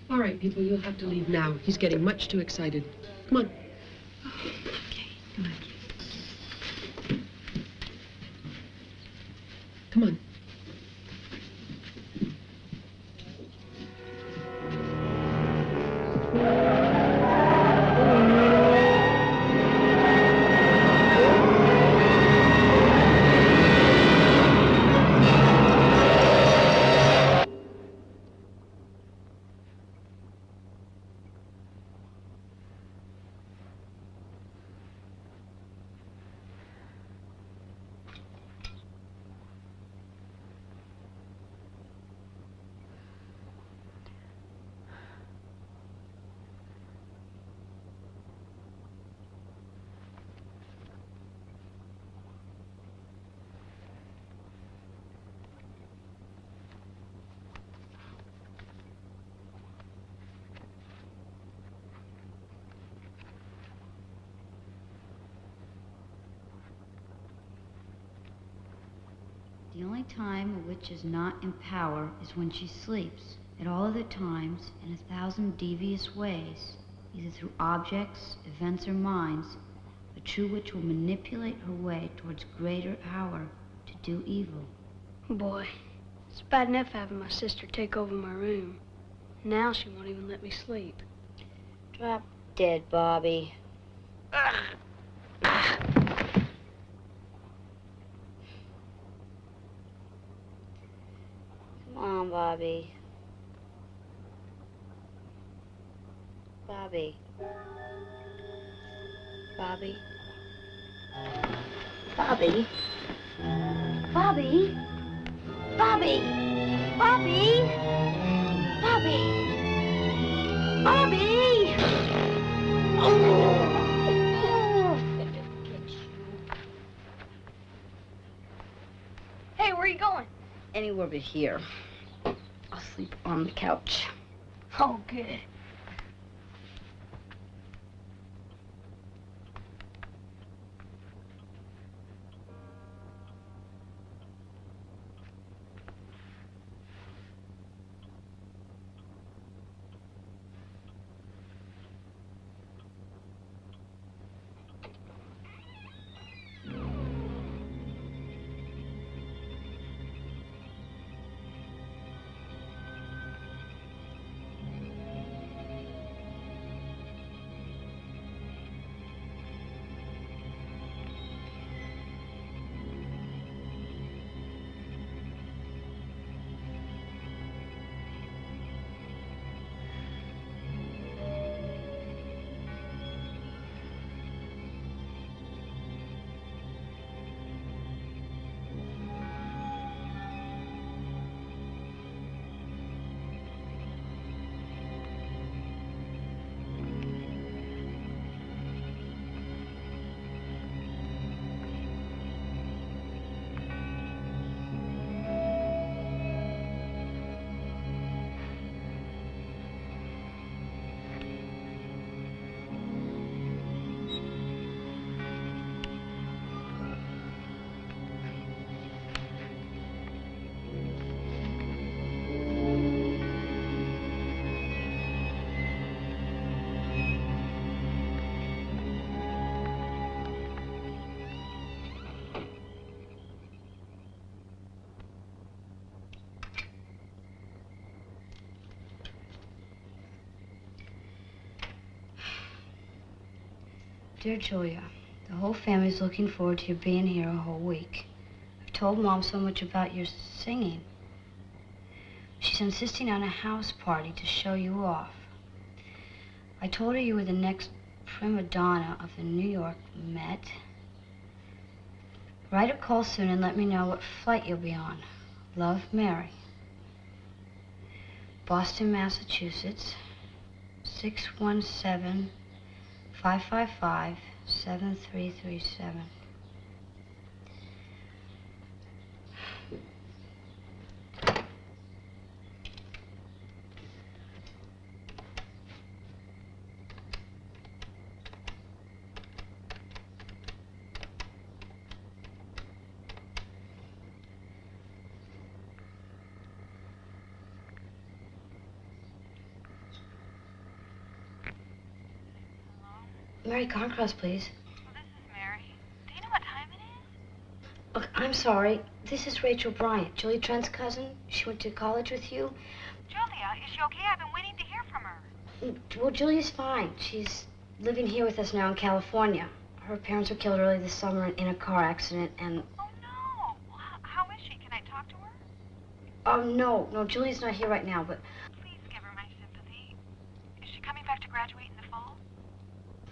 All right, people, you'll have to leave now. He's getting much too excited. Come on. Okay, come on. Come on. The only time a witch is not in power is when she sleeps. At all other times, in 1,000 devious ways, either through objects, events, or minds, a true witch will manipulate her way towards greater power to do evil. Boy, it's bad enough having my sister take over my room. Now she won't even let me sleep. Drop dead, Bobby. Come on, Bobby. Bobby. Bobby. Bobby. Bobby. Bobby. Bobby. Bobby. Bobby. Oh. Hey, where are you going? Anywhere but here. I'll sleep on the couch. Oh, good. Dear Julia, the whole family's looking forward to your being here a whole week. I've told Mom so much about your singing. She's insisting on a house party to show you off. I told her you were the next prima donna of the New York Met. Write or call soon and let me know what flight you'll be on. Love, Mary. Boston, Massachusetts, 617-555-7337. Mary Carncross, please. Well, this is Mary. Do you know what time it is? Look, I'm sorry. This is Rachel Bryant, Julie Trent's cousin. She went to college with you. Julia, is she okay? I've been waiting to hear from her. Well, Julia's fine. She's living here with us now in California. Her parents were killed early this summer in a car accident, and... Oh, no. Well, how is she? Can I talk to her? Oh, no. No, Julia's not here right now, but... Please give her my sympathy. Is she coming back to graduate in the fall?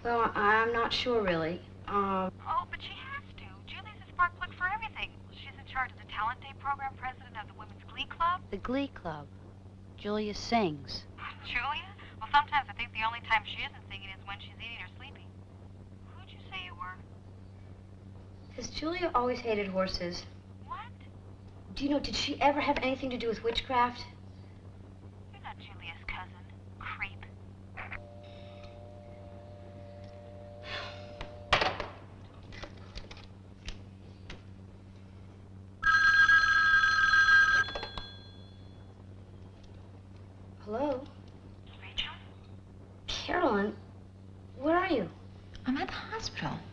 Well, I'm not sure, really. Oh, but she has to. Julie's a spark plug for everything. She's in charge of the Talent Day program, president of the Women's Glee Club. The Glee Club. Julia sings. Julia? Well, sometimes I think the only time she isn't singing is when she's eating or sleeping. Who'd you say you were? Because Julia always hated horses. What? Do you know, did she ever have anything to do with witchcraft? You're not Julia's cousin. Creep.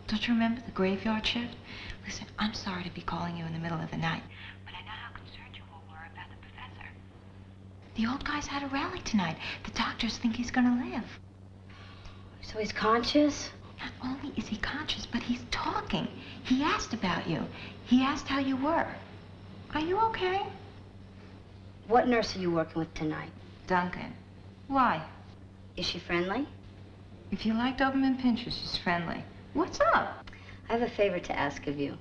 Don't you remember the graveyard shift? Listen, I'm sorry to be calling you in the middle of the night, but I know how concerned you all were about the professor. The old guy's had a rally tonight. The doctors think he's gonna live. So he's conscious? Not only is he conscious, but he's talking. He asked about you. He asked how you were. Are you okay? What nurse are you working with tonight? Duncan. Why? Is she friendly? If you like Doberman Pinschers, she's friendly. What's up? I have a favor to ask of you.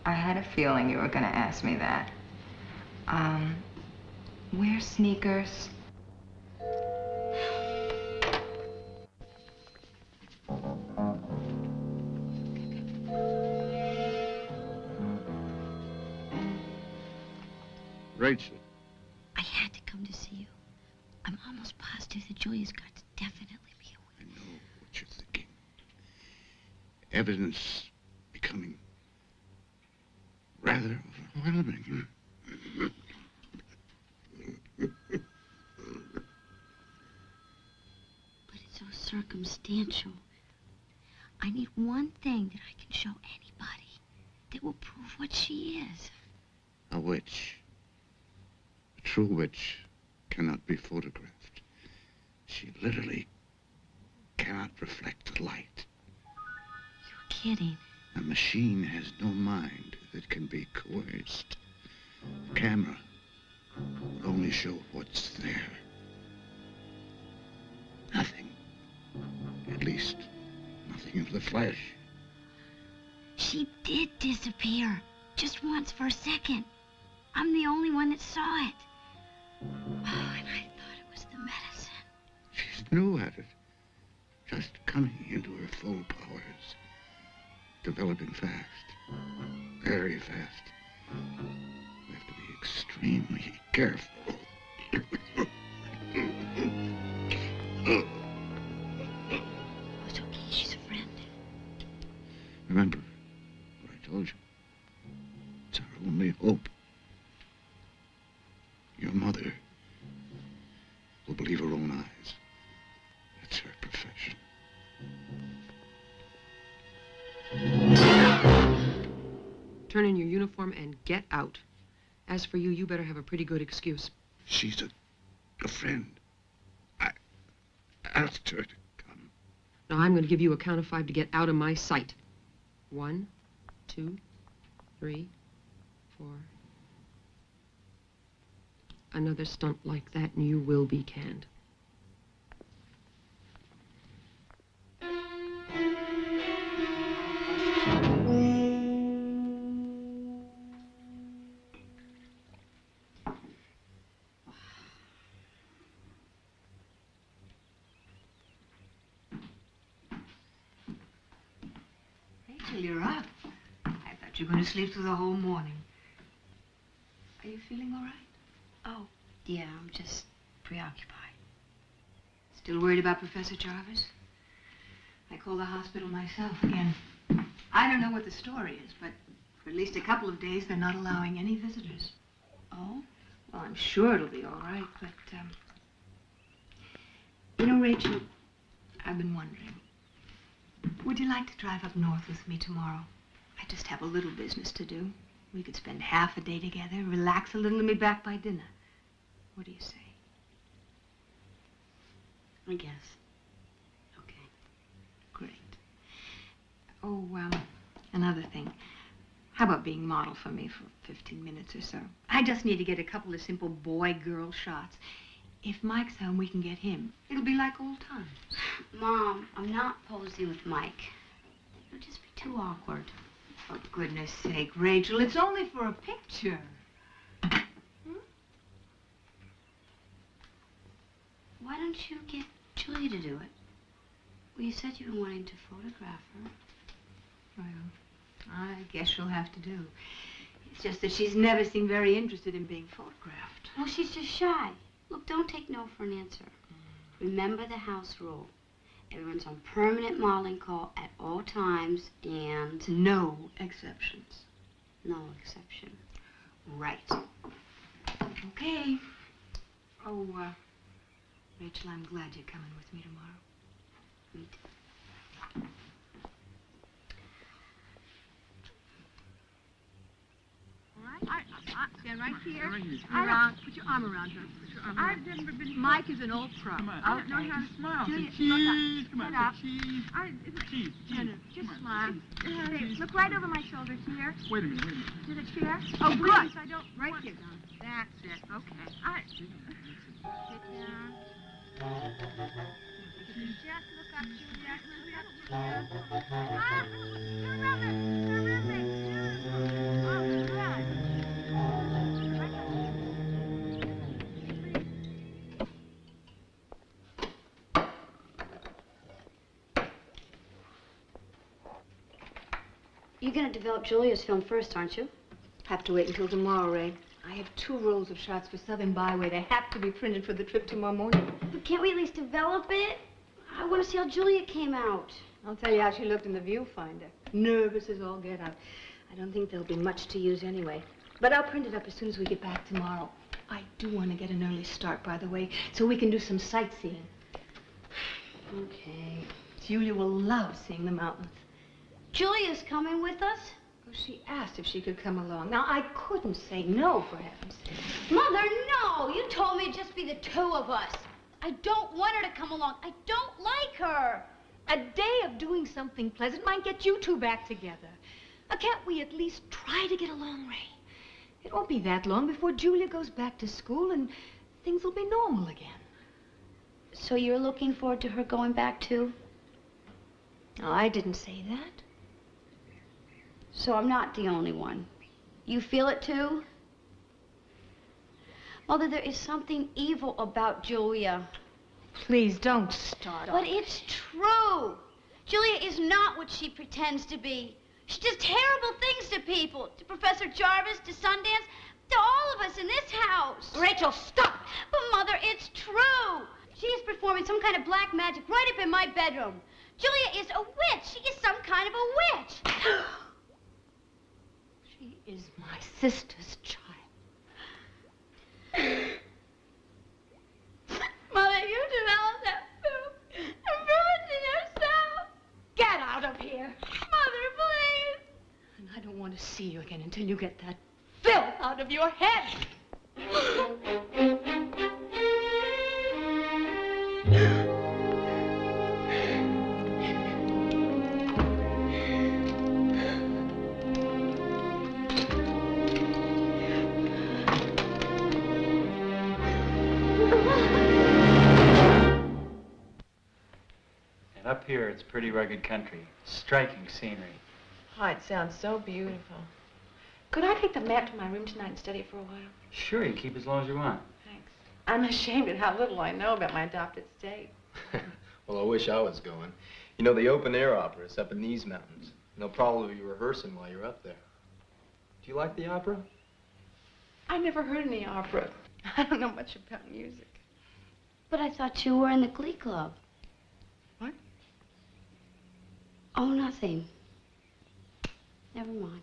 I had a feeling you were going to ask me that. Wear sneakers. Rachel. I had to come to see you. I'm almost positive that Julia's got to definitely be away. I know what you're thinking. Evidence becoming rather overwhelming. But it's so circumstantial. I need one thing that I can show anybody that will prove what she is. A witch. A true witch cannot be photographed. She literally cannot reflect the light. You're kidding. A machine has no mind that can be coerced. A camera will only show what's there. Nothing. At least, nothing of the flesh. She did disappear. Just once for a second. I'm the only one that saw it. Oh, and I thought it was the medicine. She's new at it. Just coming into her full powers. Developing fast. Very fast. We have to be extremely careful. It's okay, she's a friend. Remember what I told you. It's our only hope. Your mother will believe her own eyes. That's her profession. Turn in your uniform and get out. As for you, you better have a pretty good excuse. She's a friend. I asked her to come. Now, I'm going to give you a count of 5 to get out of my sight. 1, 2, 3, 4. Another stunt like that and you will be canned. Rachel, you're up. I thought you were going to sleep through the whole morning. Are you feeling all right? Oh, yeah, I'm just preoccupied. Still worried about Professor Jarvis? I called the hospital myself again. I don't know what the story is, but for at least a couple of days, they're not allowing any visitors. Oh? Well, I'm sure it'll be all right, but, you know, Rachel, I've been wondering. Would you like to drive up north with me tomorrow? I just have a little business to do. We could spend half a day together, relax a little, and be back by dinner. What do you say? I guess. Okay. Great. Oh, another thing. How about being model for me for 15 minutes or so? I just need to get a couple of simple boy-girl shots. If Mike's home, we can get him. It'll be like old times. Mom, I'm not posing with Mike. It'll just be too awkward. For goodness sake, Rachel, it's only for a picture. Why don't you get Julia to do it? Well, you said you were wanting to photograph her. Well, I guess she'll have to do. It's just that she's never seemed very interested in being photographed. Well, she's just shy. Look, don't take no for an answer. Remember the house rule. Everyone's on permanent modeling call at all times, and... No exceptions. No exception. Right. Okay. Oh, Rachel, I'm glad you're coming with me tomorrow. Me too. Stand right here. Right here. Put your arm around her. Put your arm around I've never been. Mike is an old pro. Come on. I don't know how to smile. Julia, Say cheese. look Come up. on. Get up. Say cheese. Cheese. No, no, just smile. Cheese. Hey, look right over my shoulder here. Wait a minute. To the chair. Oh, Please, good. I don't right here. That's it. Okay. Sit down. Just look up, Julia. Look up, Julia. Ah, terrific. Oh, You're going to develop Julia's film first, aren't you? Have to wait until tomorrow, Ray. I have 2 rolls of shots for Southern Byway. They have to be printed for the trip tomorrow morning. But can't we at least develop it? I want to see how Julia came out. I'll tell you how she looked in the viewfinder. Nervous as all get out. I don't think there'll be much to use anyway. But I'll print it up as soon as we get back tomorrow. I do want to get an early start, by the way, so we can do some sightseeing. Okay. Julia will love seeing the mountains. Julia's coming with us? Oh, she asked if she could come along. Now, I couldn't say no, for heaven's sake. Mother, no! You told me it'd just be the 2 of us. I don't want her to come along. I don't like her. A day of doing something pleasant might get you 2 back together. Can't we at least try to get along, Ray? It won't be that long before Julia goes back to school and things will be normal again. So you're looking forward to her going back too? No, I didn't say that. So I'm not the only one. You feel it too? Mother, there is something evil about Julia. Please don't start But it's true. Julia is not what she pretends to be. She does terrible things to people. To Professor Jarvis, to Sundance, to all of us in this house. Rachel, stop! But Mother, it's true. She is performing some kind of black magic right up in my bedroom. Julia is a witch. She is some kind of a witch. She is my sister's child. Mother, you developed that film and prove it to yourself. Get out of here. Mother, please. And I don't want to see you again until you get that filth out of your head. And up here, it's pretty rugged country. Striking scenery. Oh, it sounds so beautiful. Could I take the map to my room tonight and study it for a while? Sure, you can keep as long as you want. Thanks. I'm ashamed at how little I know about my adopted state. Well, I wish I was going. You know, the open-air opera is up in these mountains. And they'll probably be rehearsing while you're up there. Do you like the opera? I never heard any opera. I don't know much about music. But I thought you were in the Glee Club. What? Oh, nothing. Never mind.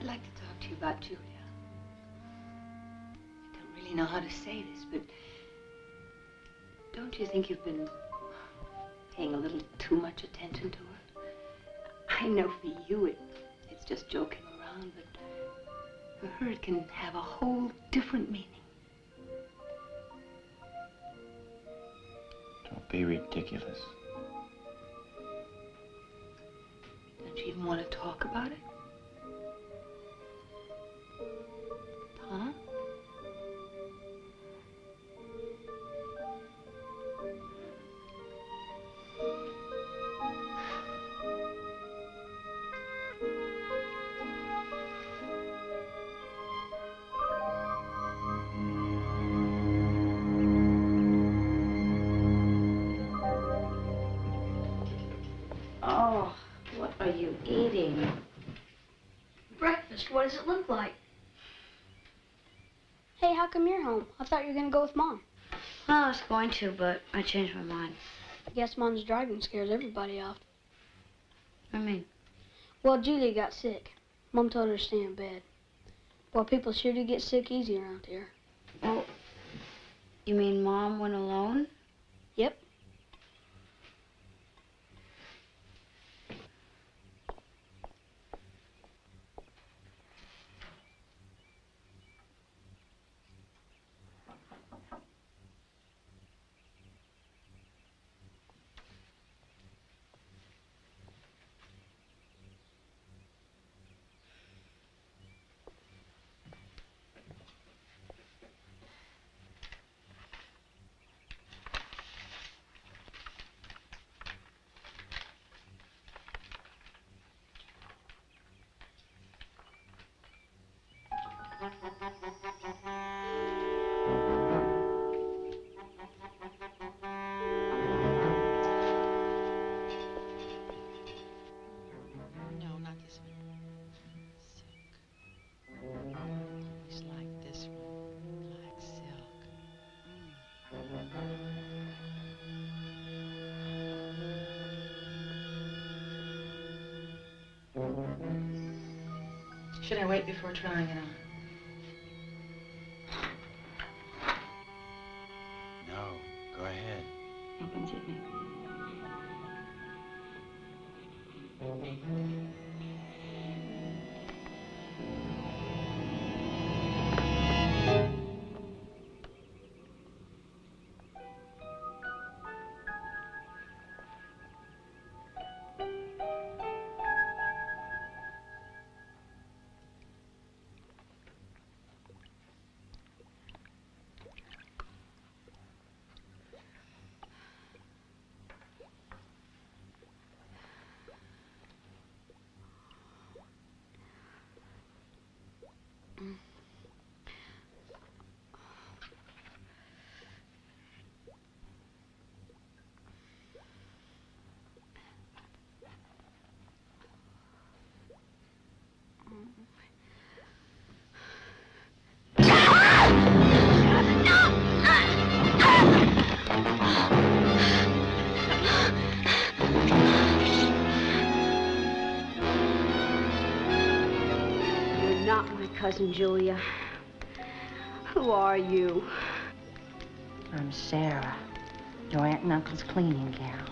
I'd like to talk to you about Julia. I don't really know how to say this, but don't you think you've been paying a little too much attention to her? I know for you it's just joking around, but for her it can have a whole different meaning. Don't be ridiculous. Don't you even want to talk about it? Huh? Oh, what are you eating? Breakfast. What does it look like? Hey, how come you're home? I thought you were going to go with Mom. Well, I was going to, but I changed my mind. I guess Mom's driving scares everybody off. What do you mean? Well, Julia got sick. Mom told her to stay in bed. Well, people sure do get sick easy around here. Oh, you mean Mom went alone? Yep. No, not this one. Silk. Just like this one. Black silk. Should I wait before trying it on? No, go ahead. Opens at me. You're not my cousin Julia. Who are you? I'm Sarah, your aunt and uncle's cleaning gal.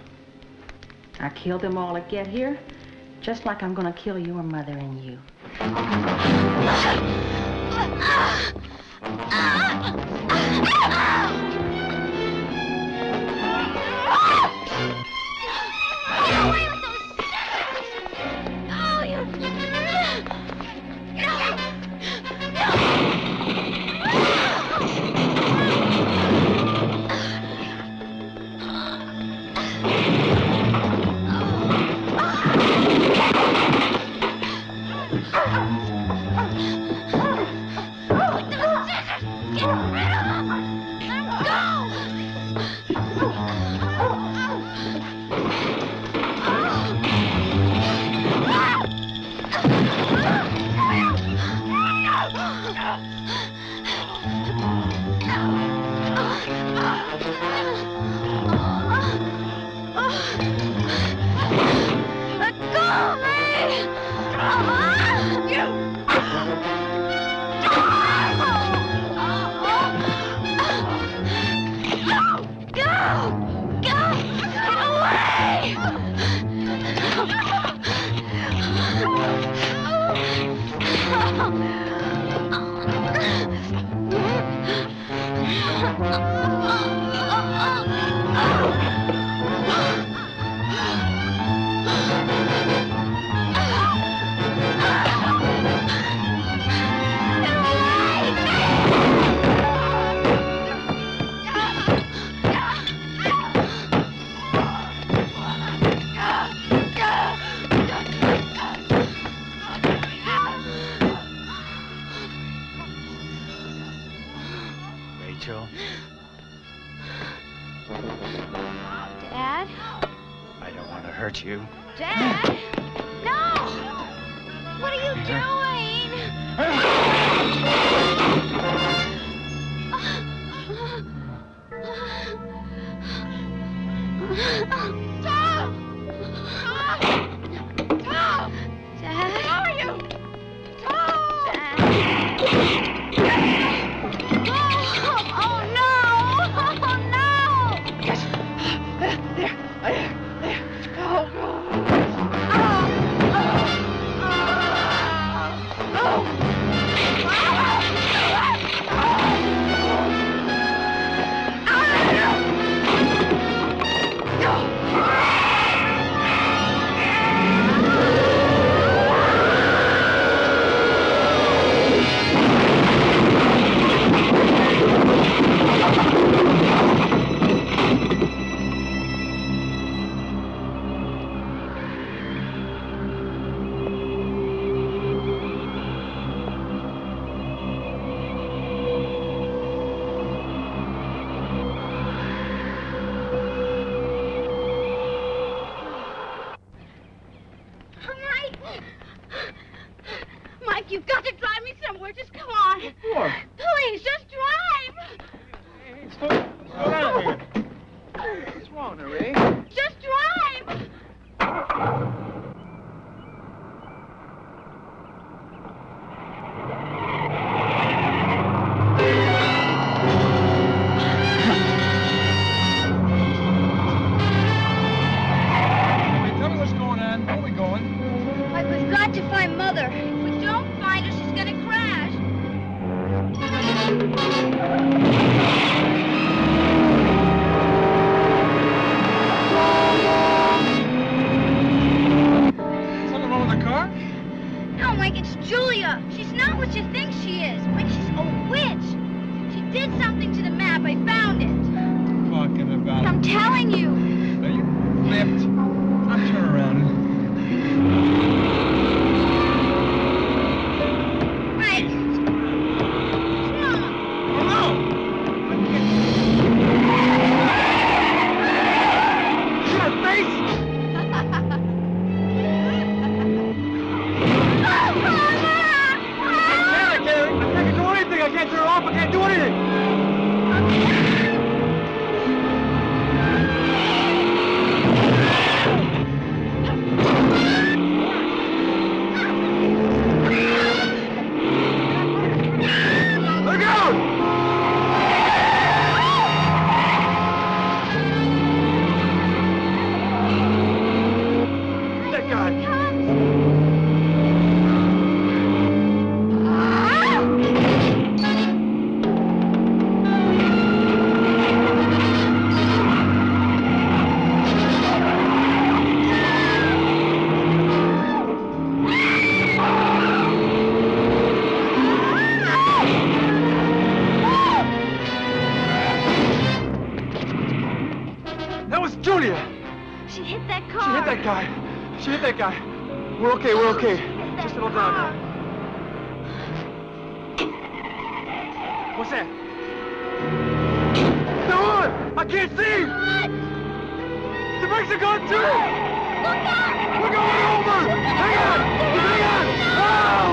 I killed them all to get here, just like I'm gonna kill your mother and you. Let go of me! You! Rachel. Dad? I don't want to hurt you. Dad? No! What are you doing? Tom! Tom! Tom! Dad? How are you? Tom! Oh, no! Oh, no! Yes. There. Oh, God. Mike, you've got to drive me somewhere. Just come on. What? Please, just drive. What's going on here? What's wrong, Ray? Just drive. Tell me what's going on. Where are we going? Mike, we've got to find Mother. If we don't find her, she's gonna crash. Something wrong with the car? No, Mike, it's Julia. She's not what you think she is. Mike, she's a witch. She did something to the map. I found it. Talking about. I'm telling you. Are you flipped? I'll turn around. Mike. Oh, no! See her face? I can't do anything. I can't turn her off. I can't do anything. Look out! That guy. That was Julia. She hit that She car. hit that guy. She hit that guy. We're okay. We're okay. Just settle down now. What's that? They're on! I can't see! What? The brakes are gone too! Look out! We're going over! Hang on! Hang on! Oh!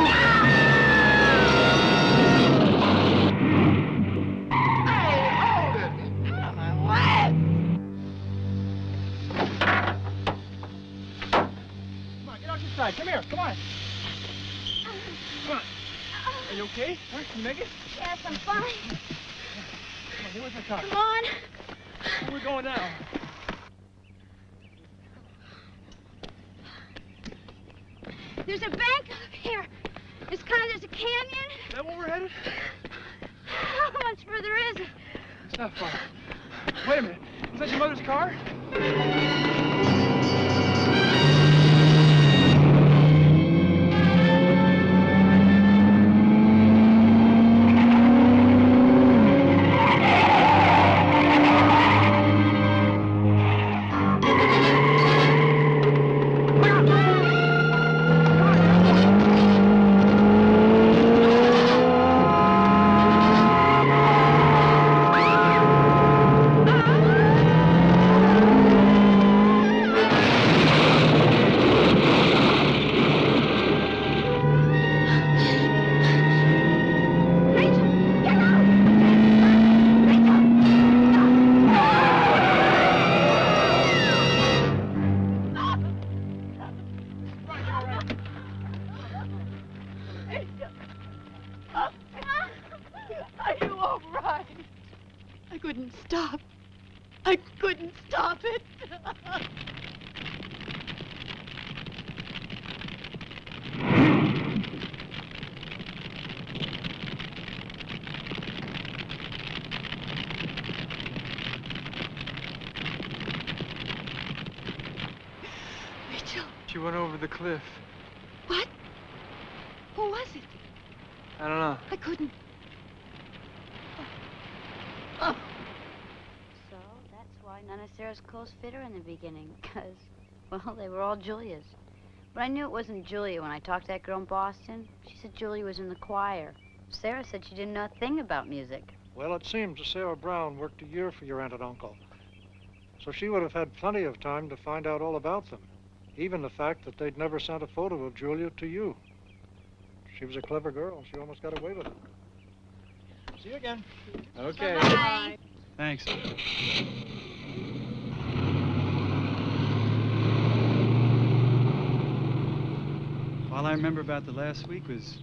Hey, hold it. Come on, what? Come on, get out your side. Come here. Come on. Come on. Are you okay? Huh? Can you make it? Yes, I'm fine. Come on, here with my car. Come on. Where are we going now? There's a bank up here. There's a canyon. Is that where we're headed? car? Are you all right? I couldn't stop. I couldn't stop it. Rachel. She went over the cliff. What? Who was it? I don't know. I couldn't. So that's why none of Sarah's clothes fit her in the beginning, because, well, they were all Julia's. But I knew it wasn't Julia when I talked to that girl in Boston. She said Julia was in the choir. Sarah said she didn't know a thing about music. Well, it seems that Sarah Brown worked a year for your aunt and uncle. So she would have had plenty of time to find out all about them. Even the fact that they'd never sent a photo of Julia to you. She was a clever girl, and she almost got away with it. See you again. Okay. Bye. Thanks. All I remember about the last week was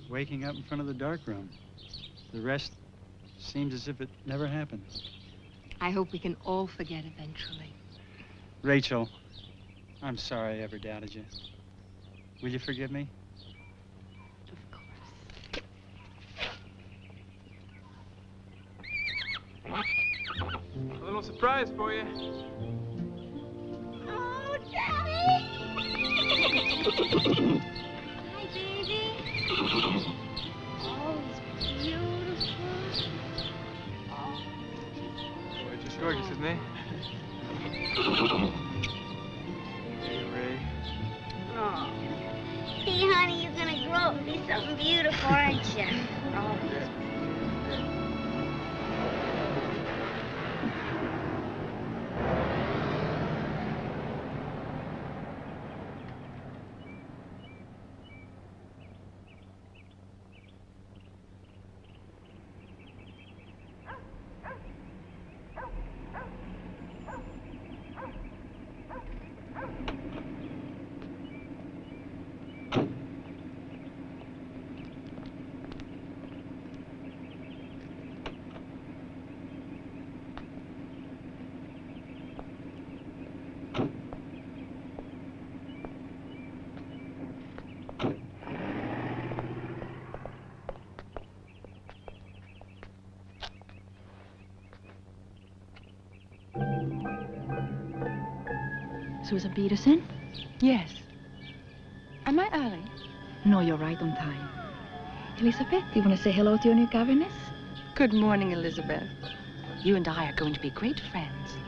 waking up in front of the darkroom. The rest seems as if it never happened. I hope we can all forget eventually. Rachel, I'm sorry I ever doubted you. Will you forgive me? A little surprise for you. Oh, Daddy! Hi, baby. Oh, he's beautiful. Boy, just gorgeous, isn't he? Hey, Ray. Oh. See, honey, you're gonna grow up and be something beautiful, aren't you? Oh. Susan Peterson? Yes. Am I early? No, you're right on time. Elizabeth, do you want to say hello to your new governess? Good morning, Elizabeth. You and I are going to be great friends.